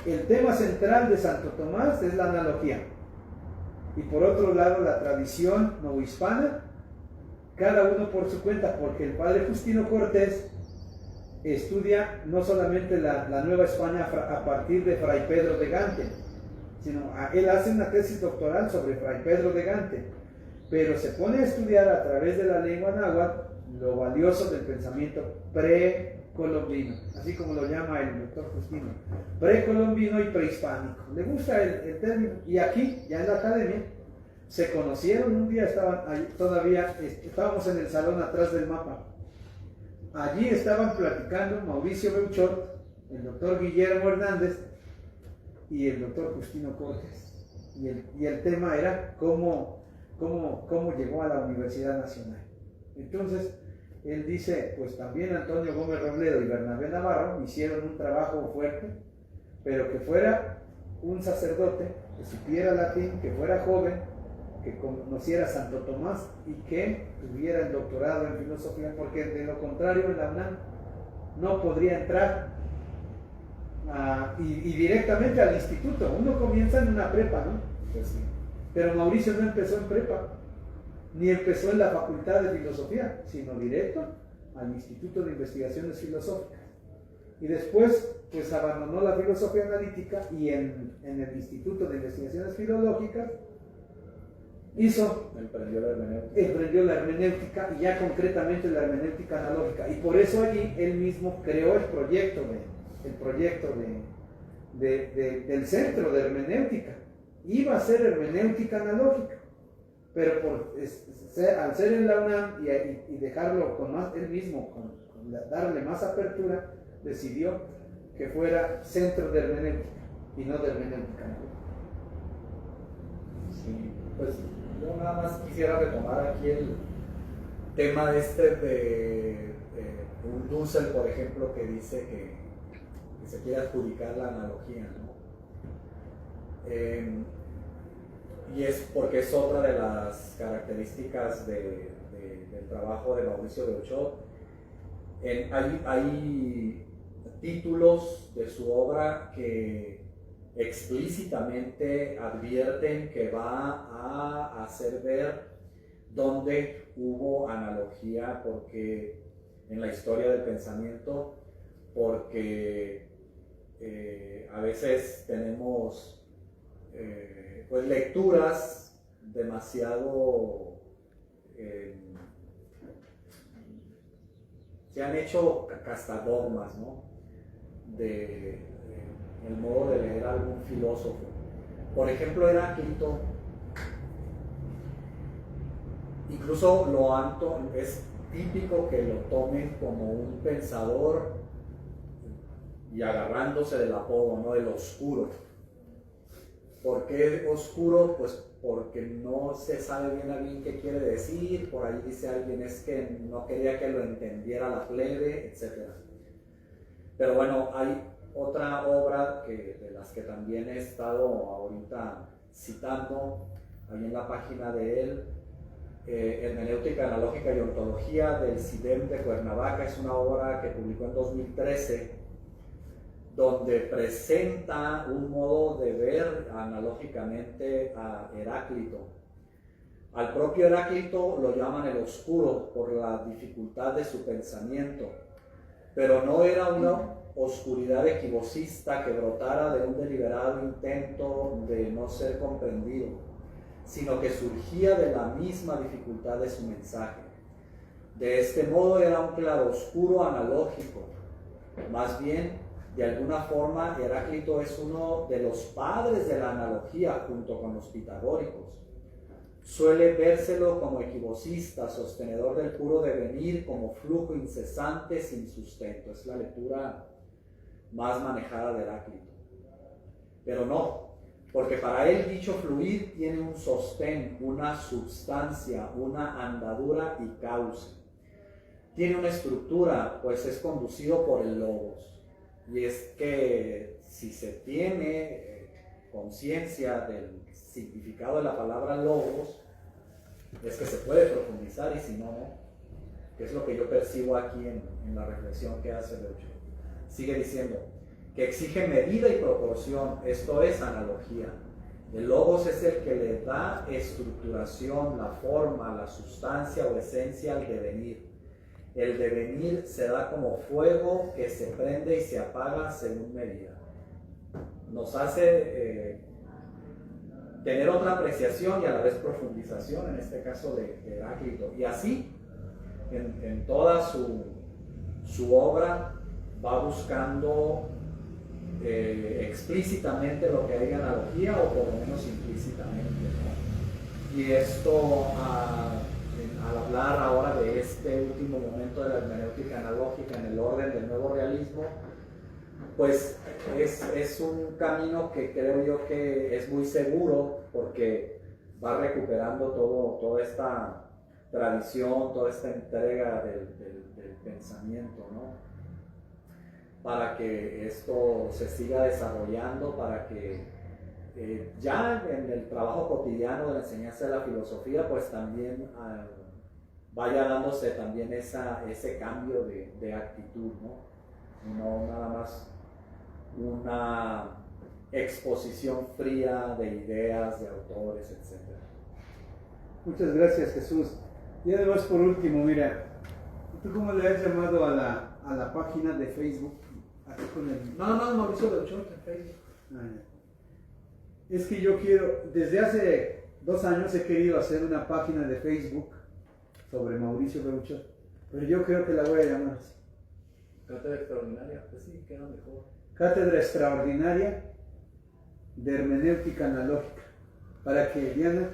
El tema central de Santo Tomás es la analogía. Y por otro lado, la tradición novohispana, cada uno por su cuenta, porque el padre Justino Cortés estudia no solamente la Nueva España a partir de Fray Pedro de Gante, sino él hace una tesis doctoral sobre Fray Pedro de Gante, pero se pone a estudiar a través de la lengua náhuatl lo valioso del pensamiento precolombino, así como lo llama el doctor Justino, precolombino y prehispánico. Le gusta el término, y aquí, ya en la academia, se conocieron. Un día estábamos en el salón atrás del mapa. Allí estaban platicando Mauricio Beuchot, el doctor Guillermo Hernández y el doctor Justino Cortés. Y el tema era cómo llegó a la Universidad Nacional. Entonces, él dice, pues también Antonio Gómez Robledo y Bernabé Navarro hicieron un trabajo fuerte, pero que fuera un sacerdote, que supiera latín, que fuera joven, que conociera a Santo Tomás y que tuviera el doctorado en filosofía, porque de lo contrario en la UNAM no podría entrar y directamente al instituto. Uno comienza en una prepa, ¿no? Pues sí. Pero Mauricio no empezó en prepa, ni empezó en la Facultad de Filosofía, sino directo al Instituto de Investigaciones Filosóficas. Y después, pues abandonó la filosofía analítica y en el Instituto de Investigaciones Filológicas emprendió la hermenéutica y ya concretamente la hermenéutica analógica. Y por eso allí él mismo creó el proyecto del centro de hermenéutica. Iba a ser hermenéutica analógica, pero al ser en la UNAM y dejarlo con más, él mismo, darle más apertura, decidió que fuera centro de hermenéutica y no de hermenéutica analógica. Sí, pues yo nada más quisiera retomar aquí el tema de un Dussel, por ejemplo, que dice que se quiere adjudicar la analogía, ¿no? Y es porque es otra de las características del trabajo de Mauricio de Ochoa. Hay títulos de su obra que explícitamente advierten que va a hacer ver dónde hubo analogía porque en la historia del pensamiento, porque a veces tenemos pues lecturas demasiado se han hecho hasta dogmas, ¿no? El modo de leer a algún filósofo. Por ejemplo, Heráclito, incluso es típico que lo tomen como un pensador y agarrándose del apodo, ¿no? El oscuro. ¿Por qué oscuro? Pues porque no se sabe bien a bien qué quiere decir. Por ahí dice alguien es que no quería que lo entendiera la plebe, etc. Pero bueno, hay otra obra de las que también he estado ahorita citando, ahí en la página de él, Hermenéutica Analógica y Ontología del CIDEM de Cuernavaca. Es una obra que publicó en 2013, donde presenta un modo de ver analógicamente a Heráclito. Al propio Heráclito lo llaman el oscuro por la dificultad de su pensamiento, pero no era una oscuridad equivocista que brotara de un deliberado intento de no ser comprendido, sino que surgía de la misma dificultad de su mensaje. De este modo era un claroscuro analógico. Más bien, de alguna forma, Heráclito es uno de los padres de la analogía junto con los pitagóricos. Suele vérselo como equivocista, sostenedor del puro devenir como flujo incesante sin sustento. Es la lectura más manejada de Heráclito. Pero no, porque para él dicho fluir tiene un sostén, una substancia, una andadura y causa. Tiene una estructura, pues es conducido por el logos. Y es que si se tiene conciencia del significado de la palabra logos, es que se puede profundizar, y si no, no. Que es lo que yo percibo aquí en la reflexión que hace de Ochoa. Sigue diciendo que exige medida y proporción, esto es analogía. El logos es el que le da estructuración, la forma, la sustancia o esencia al devenir. El devenir se da como fuego que se prende y se apaga según medida. Nos hace tener otra apreciación y a la vez profundización, en este caso de Heráclito. Y así, en toda su obra, va buscando explícitamente lo que hay en analogía, o por lo menos implícitamente, ¿no? Y esto, al hablar ahora de este último momento de la hermenéutica analógica en el orden del nuevo realismo, pues es un camino que creo yo que es muy seguro, porque va recuperando toda esta tradición, toda esta entrega del pensamiento, ¿no? Para que esto se siga desarrollando, para que ya en el trabajo cotidiano de la enseñanza de la filosofía, pues también vaya dándose también ese cambio de actitud, ¿no? No nada más una exposición fría de ideas, de autores, etc. Muchas gracias, Jesús. Y además, por último, mira, ¿tú cómo le has llamado a la página de Facebook? Aquí con el... No, Mauricio Beuchot en Facebook. Es que yo quiero, desde hace 2 años he querido hacer una página de Facebook sobre Mauricio Beuchot, pero yo creo que la voy a llamar así. Cátedra extraordinaria, pues sí, queda mejor. Cátedra extraordinaria de hermenéutica analógica, para que Diana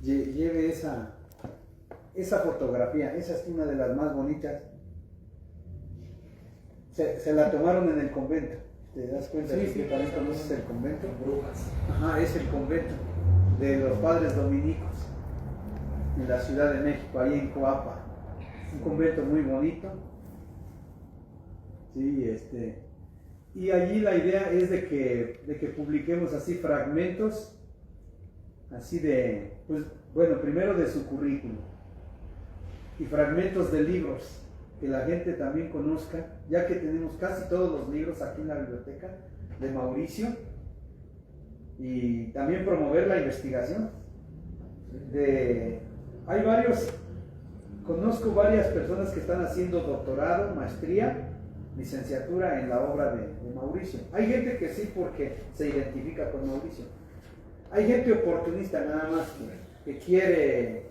lleve esa fotografía. Esa es una de las más bonitas. Se la tomaron en el convento. ¿Te das cuenta? Sí, que también conoces el convento? Brujas. Ajá, es el convento de los padres dominicos en la Ciudad de México, ahí en Coapa. Un convento muy bonito. Sí, y allí la idea es de que publiquemos así fragmentos, así de, pues, bueno, primero de su currículum, y fragmentos de libros, que la gente también conozca, ya que tenemos casi todos los libros aquí en la biblioteca de Mauricio, y también promover la investigación. Hay conozco varias personas que están haciendo doctorado, maestría, licenciatura en la obra de Mauricio. Hay gente que sí, porque se identifica con Mauricio. Hay gente oportunista nada más que quiere,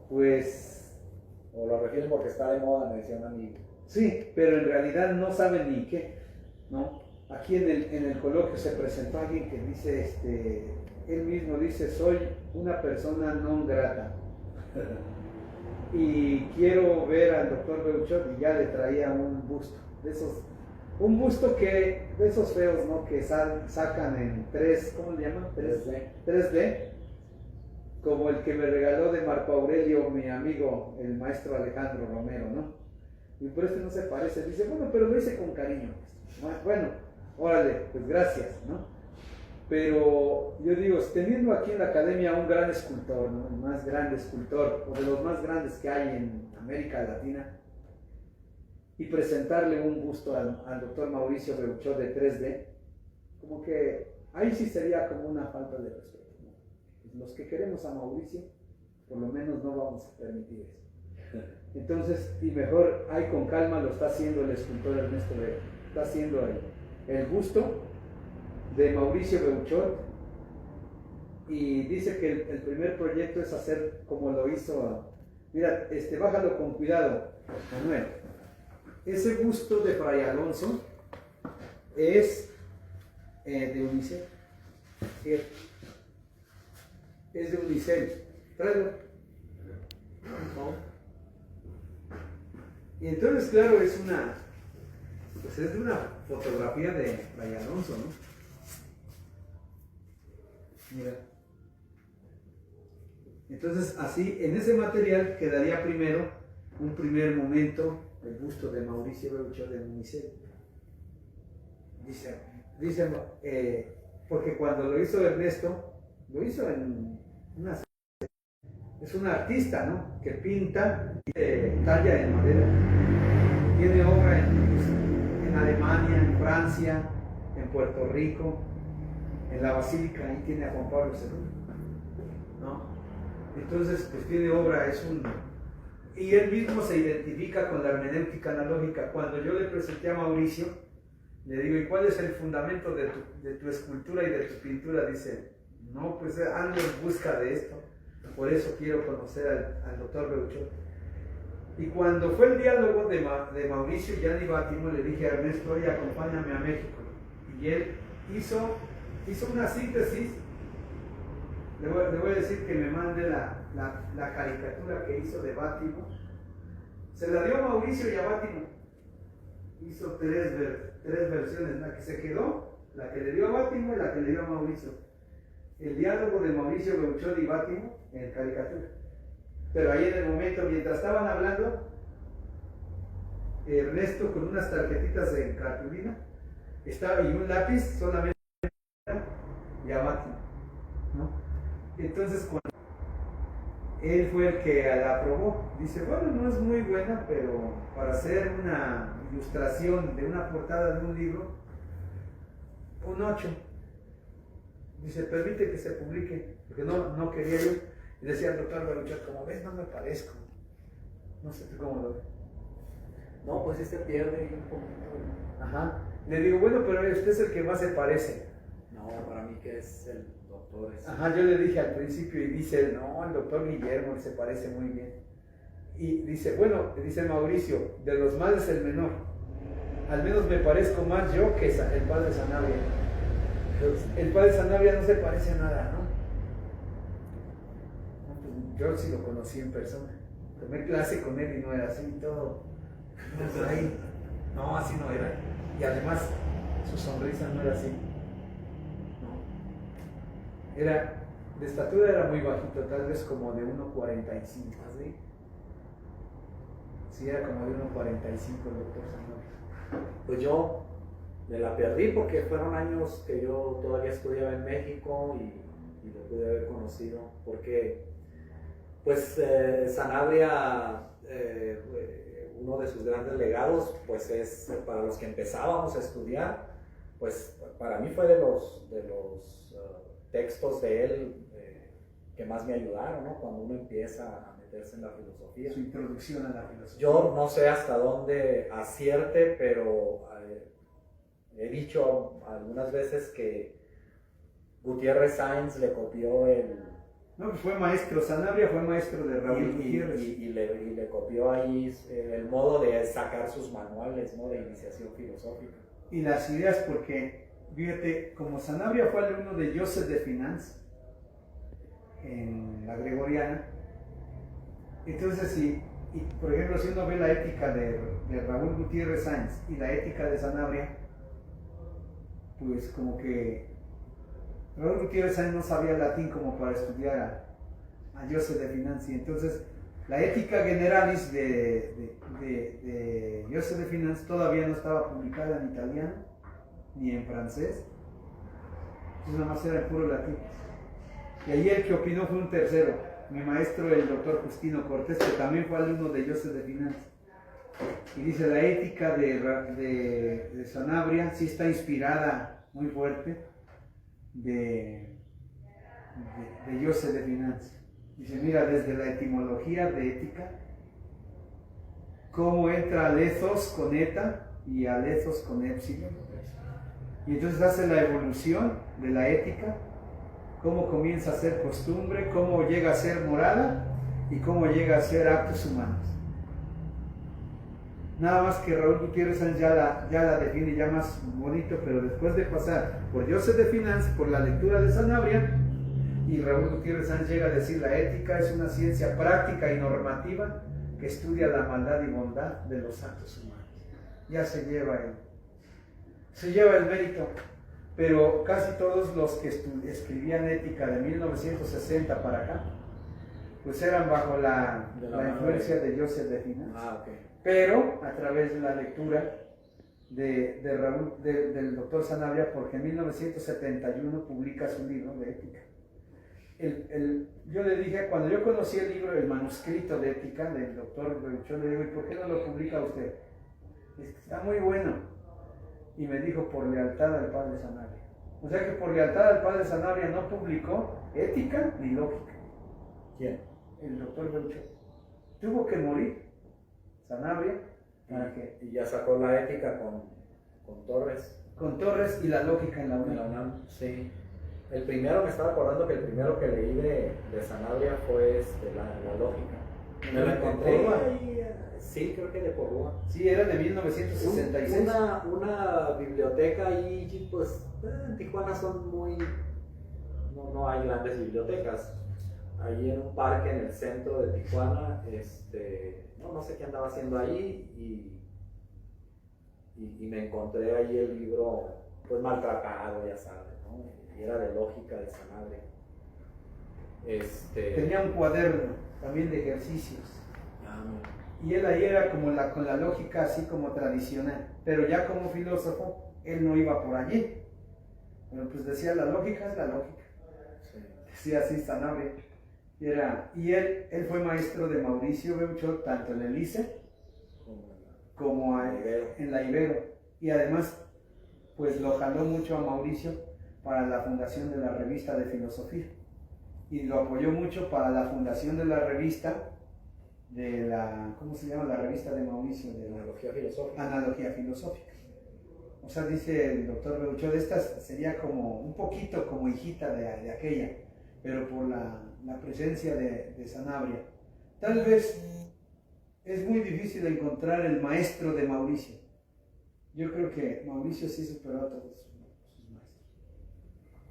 pues... O lo refieren porque está de moda, me decía un amigo. Sí, pero en realidad no saben ni qué, ¿no? Aquí en el coloquio se presentó alguien que dice, él mismo dice, soy una persona non grata. Y quiero ver al doctor Beuchot, y ya le traía un busto, un busto de esos feos, ¿no? Que sacan en 3, ¿cómo le llaman? 3D, como el que me regaló de Marco Aurelio, mi amigo, el maestro Alejandro Romero, ¿no? Y por no se parece, dice, bueno, pero lo hice con cariño. Bueno, órale, pues gracias, ¿no? Pero yo digo, teniendo aquí en la academia un gran escultor, ¿no? El más grande escultor, o de los más grandes que hay en América Latina, y presentarle un busto al doctor Mauricio Beuchot de 3D, como que ahí sí sería como una falta de respeto, ¿no? Los que queremos a Mauricio, por lo menos no vamos a permitir eso. Entonces, y mejor, ahí con calma lo está haciendo el escultor Ernesto Vega, está haciendo el busto de Mauricio Beuchot, y dice que el primer proyecto es hacer como lo hizo, mira, bájalo con cuidado, Manuel. Ese busto de Fray Alonso es de Unicel, es de Unicel, tráelo. Y entonces, claro, es de una fotografía de Fray Alonso, ¿no? Mira. Entonces, así, en ese material quedaría primero, un primer momento, el busto de Mauricio Beuchot de Unicel. Dice, porque cuando lo hizo Ernesto, lo hizo en una... Es un artista, ¿no? Que pinta y talla en madera. Tiene obra en Alemania, en Francia, en Puerto Rico, en la Basílica, ahí tiene a Juan Pablo II, ¿no? Entonces, pues tiene obra, y él mismo se identifica con la hermenéutica analógica. Cuando yo le presenté a Mauricio, le digo, ¿y cuál es el fundamento de tu escultura y de tu pintura? Dice, no, pues ando en busca de esto, por eso quiero conocer al doctor Beuchot. Y cuando fue el diálogo de Mauricio y Gianni Bátimo, le dije a Ernesto, oye, acompáñame a México. Y él hizo una síntesis. Le voy a decir que me mande la caricatura que hizo de Bátimo. Se la dio a Mauricio y a Bátimo. Hizo tres versiones, la que se quedó, la que le dio a Bátimo y la que le dio a Mauricio. El diálogo de Mauricio Beuchot y Bátimo en caricatura. Pero ahí en el momento, mientras estaban hablando, Ernesto con unas tarjetitas de cartulina estaba, y un lápiz solamente ya máquina, ¿no? Entonces cuando él fue el que la aprobó, dice, bueno, no es muy buena, pero para hacer una ilustración de una portada de un libro, un 8. Dice, permite que se publique, porque no quería yo. Y decía el doctor Baruchel, como ves, no me parezco. No sé tú cómo lo ves. No, pues sí se pierde un poquito. Ajá. Le digo, bueno, pero usted es el que más se parece. No, para mí que es el doctor. Ajá, yo le dije al principio y dice él, no, el doctor Guillermo se parece muy bien. Y dice, bueno, dice Mauricio, de los males el menor. Al menos me parezco más yo que el padre Sanabria. El padre Sanabria no se parece a nada, ¿no? Yo sí lo conocí en persona. Tomé clase con él y no era así, todo. No, ahí. No, así no era. Y además, su sonrisa no era así. No. Era, de estatura era muy bajito, tal vez como de 1,45, ¿sí? Sí, era como de 1,45 el doctor Sanabria. Pues yo me la perdí porque fueron años que yo todavía estudiaba en México y lo pude haber conocido porque pues Sanabria, uno de sus grandes legados pues es para los que empezábamos a estudiar, pues para mí fue de los textos de él que más me ayudaron, ¿no? Cuando uno empieza a meterse en la filosofía. Su introducción a la filosofía. Yo no sé hasta dónde acierte, pero he dicho algunas veces que Gutiérrez Sáenz le copió No, pues fue maestro, Sanabria fue maestro de Raúl Gutiérrez. Y le copió ahí el modo de sacar sus manuales, ¿no? De iniciación filosófica. Y las ideas, porque, fíjate, como Sanabria fue alumno de Joseph de Finanz en la Gregoriana, entonces por ejemplo, si uno ve la ética de Raúl Gutiérrez Sáenz y la ética de Sanabria, pues como que Raúl Gutiérrez Sáenz no sabía latín como para estudiar a Joseph de Finanz, y entonces la ética generalis de Joseph de Finanz todavía no estaba publicada en italiano ni en francés, entonces nada más era en puro latín. Y ahí el que opinó fue un tercero, mi maestro, el doctor Justino Cortés, que también fue alumno de Joseph de Finanz. Y dice, la ética de Sanabria sí está inspirada muy fuerte de Joseph de Finanz. Dice, mira, desde la etimología de ética, cómo entra alethos con eta y alethos con épsilon. Y entonces hace la evolución de la ética, cómo comienza a ser costumbre, cómo llega a ser morada y cómo llega a ser actos humanos. Nada más que Raúl Gutiérrez Sáenz ya la define ya más bonito, pero después de pasar por Joseph de Finanz, por la lectura de Sanabria, y Raúl Gutiérrez Sáenz llega a decir, la ética es una ciencia práctica y normativa que estudia la maldad y bondad de los actos humanos. Ya se lleva el mérito. Pero casi todos los que escribían ética de 1960 para acá, pues eran bajo la influencia de Joseph de Finanz. Okay. Pero a través de la lectura del doctor Sanabria, porque en 1971 publica su libro de ética. Yo le dije, cuando yo conocí el libro, el manuscrito de ética del doctor Baruchel, le digo, ¿y por qué no lo publica usted? Está muy bueno. Y me dijo, por lealtad al padre Sanabria. O sea que por lealtad al padre Sanabria no publicó ética ni lógica. ¿Quién? El doctor Baruchel. Tuvo que morir Sanabria para que... Y ya sacó la ética con Torres. Con Torres y la lógica en la UNAM. En la UNAM, sí. El primero, me estaba acordando que el primero que leí de Sanabria fue la lógica. Me lo encontré ahí, sí, creo que de Porrúa. Sí, era de 1966. Una biblioteca ahí, pues en Tijuana son muy... No hay grandes bibliotecas. Ahí en un parque en el centro de Tijuana, no sé qué andaba haciendo ahí y me encontré ahí el libro, pues maltratado, ya sabes, ¿no? Y era de lógica de Sanabria. Tenía un cuaderno también de ejercicios. Y él ahí era como con la lógica así como tradicional, pero ya como filósofo, él no iba por allí. Pero pues decía, la lógica es la lógica. Sí. Decía así Sanabria. Y él fue maestro de Mauricio Beuchot, tanto en el ICE como en la Ibero. Y además, pues lo jaló mucho a Mauricio para la fundación de la revista de filosofía. Y lo apoyó mucho para la fundación de la revista de la, ¿cómo se llama la revista de Mauricio? De la Analogía Filosófica. Analogía Filosófica. O sea, dice el doctor Beuchot, esta sería como un poquito como hijita de aquella, pero por la presencia de Sanabria. Tal vez es muy difícil encontrar el maestro de Mauricio. Yo creo que Mauricio sí superó a todos sus maestros.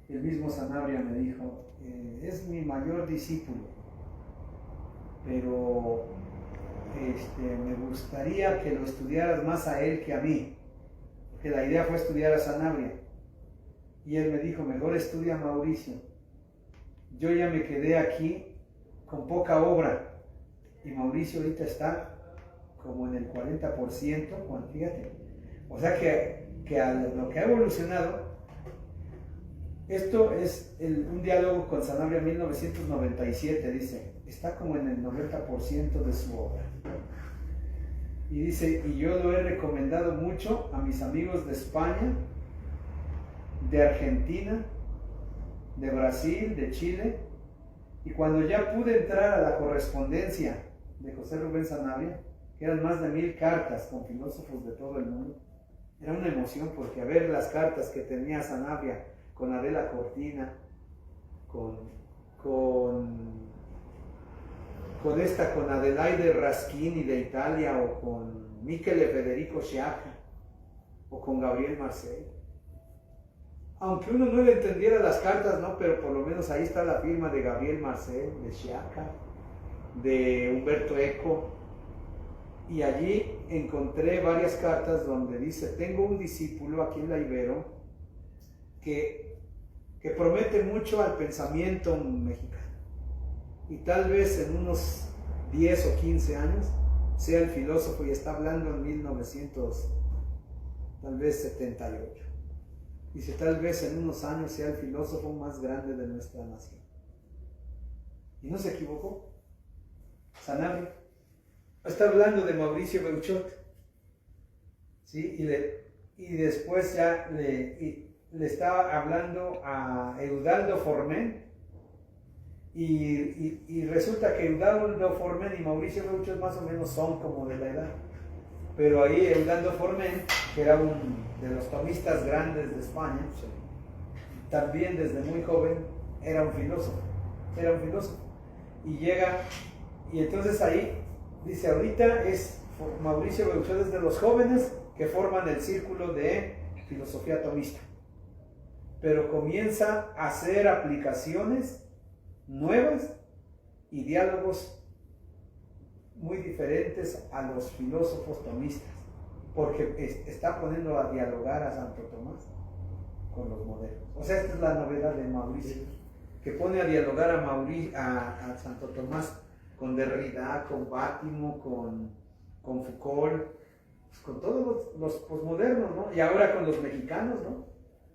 El mismo Sanabria me dijo, es mi mayor discípulo, pero me gustaría que lo estudiaras más a él que a mí, porque la idea fue estudiar a Sanabria. Y él me dijo, mejor estudia a Mauricio. Yo ya me quedé aquí con poca obra, y Mauricio ahorita está como en el 40%, fíjate. O sea que a lo que ha evolucionado, esto es un diálogo con Sanabria 1997, dice, está como en el 90% de su obra. Y dice, y yo lo he recomendado mucho a mis amigos de España, de Argentina, de Brasil, de Chile, y cuando ya pude entrar a la correspondencia de José Rubén Sanabria, que eran más de 1000 cartas con filósofos de todo el mundo, era una emoción porque a ver las cartas que tenía Sanabria con Adela Cortina, con Adelaide Raschini de Italia, o con Michele Federico Sciacca, o con Gabriel Marcel. Aunque uno no le entendiera las cartas, ¿no? Pero por lo menos ahí está la firma de Gabriel Marcel, de Sciacca, de Humberto Eco. Y allí encontré varias cartas donde dice, tengo un discípulo aquí en la Ibero que promete mucho al pensamiento mexicano. Y tal vez en unos 10 o 15 años sea el filósofo, y está hablando en 1978. Dice, tal vez en unos años sea el filósofo más grande de nuestra nación. Y no se equivocó. Sanabria está hablando de Mauricio Beuchot, ¿sí? Y después ya le estaba hablando a Eudaldo Forment, y resulta que Eudaldo Forment y Mauricio Beuchot más o menos son como de la edad. Pero ahí Eudaldo Forment, que era uno de los tomistas grandes de España, también desde muy joven era un filósofo. Y llega, y entonces ahí dice, ahorita es Mauricio Beuchot es de los jóvenes que forman el círculo de filosofía tomista, pero comienza a hacer aplicaciones nuevas y diálogos muy diferentes a los filósofos tomistas, porque está poniendo a dialogar a Santo Tomás con los modernos. O sea, esta es la novedad de Mauricio, que pone a dialogar a Santo Tomás con Derrida, con Bátimo, con Foucault, pues con todos los posmodernos, ¿no? Y ahora con los mexicanos, ¿no?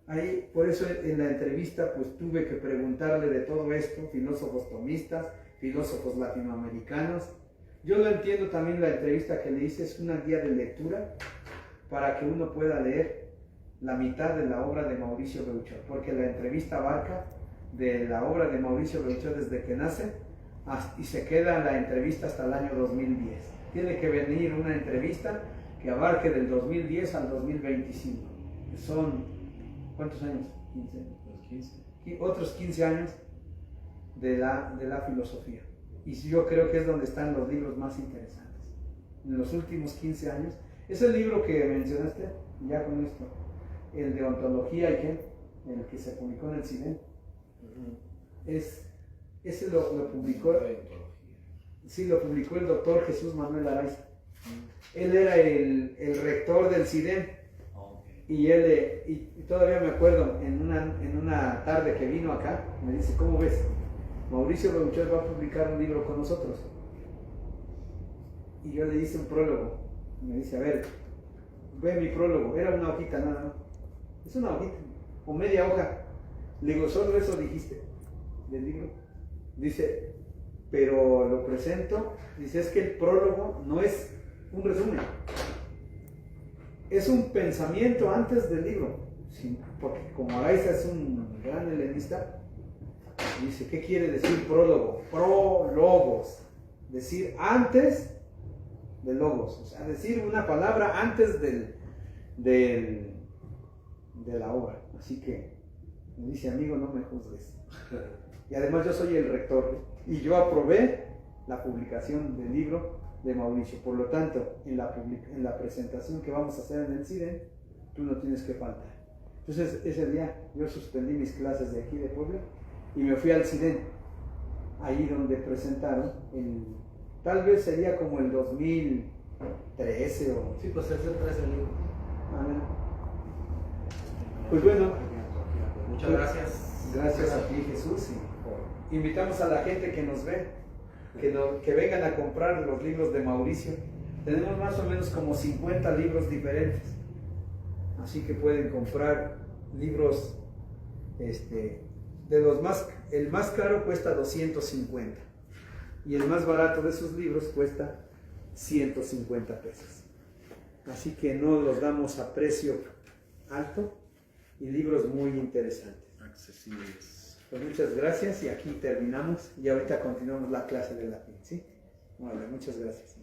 Ahí, por eso en la entrevista pues tuve que preguntarle de todo esto, filósofos tomistas, filósofos latinoamericanos. Yo lo entiendo también, la entrevista que le hice es una guía de lectura para que uno pueda leer la mitad de la obra de Mauricio Beuchot, porque la entrevista abarca de la obra de Mauricio Beuchot desde que nace y se queda la entrevista hasta el año 2010. Tiene que venir una entrevista que abarque del 2010 al 2025. Son, ¿cuántos años? 15. Otros 15 años de la filosofía. Y yo creo que es donde están los libros más interesantes. En los últimos 15 años. Ese libro que mencionaste, ya con esto, el de ontología, el que se publicó en el CIDEN, ese lo publicó, sí, lo publicó el doctor Jesús Manuel Araiza. Él era el rector del CIDEN. Y él, y todavía me acuerdo, en una tarde que vino acá, me dice, ¿cómo ves? Mauricio Beuchet va a publicar un libro con nosotros. Y yo le hice un prólogo. Me dice, a ver, ve mi prólogo. Era una hojita nada más. Es una hojita, o media hoja. Le digo, solo eso dijiste del libro. Dice, pero lo presento. Dice, es que el prólogo no es un resumen. Es un pensamiento antes del libro. Sí, porque como Araiza es un gran helenista, dice, ¿qué quiere decir prólogo? Prólogos. Decir antes de logos. O sea, decir una palabra antes de la obra. Así que me dice, amigo, no me juzgues. Y además yo soy el rector y yo aprobé la publicación del libro de Mauricio. Por lo tanto, en la presentación que vamos a hacer en el CIDEN, tú no tienes que faltar. Entonces, ese día yo suspendí mis clases de aquí de Puebla y me fui al CIDEN, ahí donde presentaron, tal vez sería como el 2013 o... Sí, pues es el 13 libro. Pues bueno, muchas gracias. Gracias a ti, Jesús. Y invitamos a la gente que nos ve, que vengan a comprar los libros de Mauricio. Tenemos más o menos como 50 libros diferentes. Así que pueden comprar libros, el más caro cuesta 250 y el más barato de esos libros cuesta 150 pesos. Así que no los damos a precio alto y libros muy interesantes. Accesibles. Pues muchas gracias y aquí terminamos y ahorita continuamos la clase de latín, ¿sí? Vale, muchas gracias.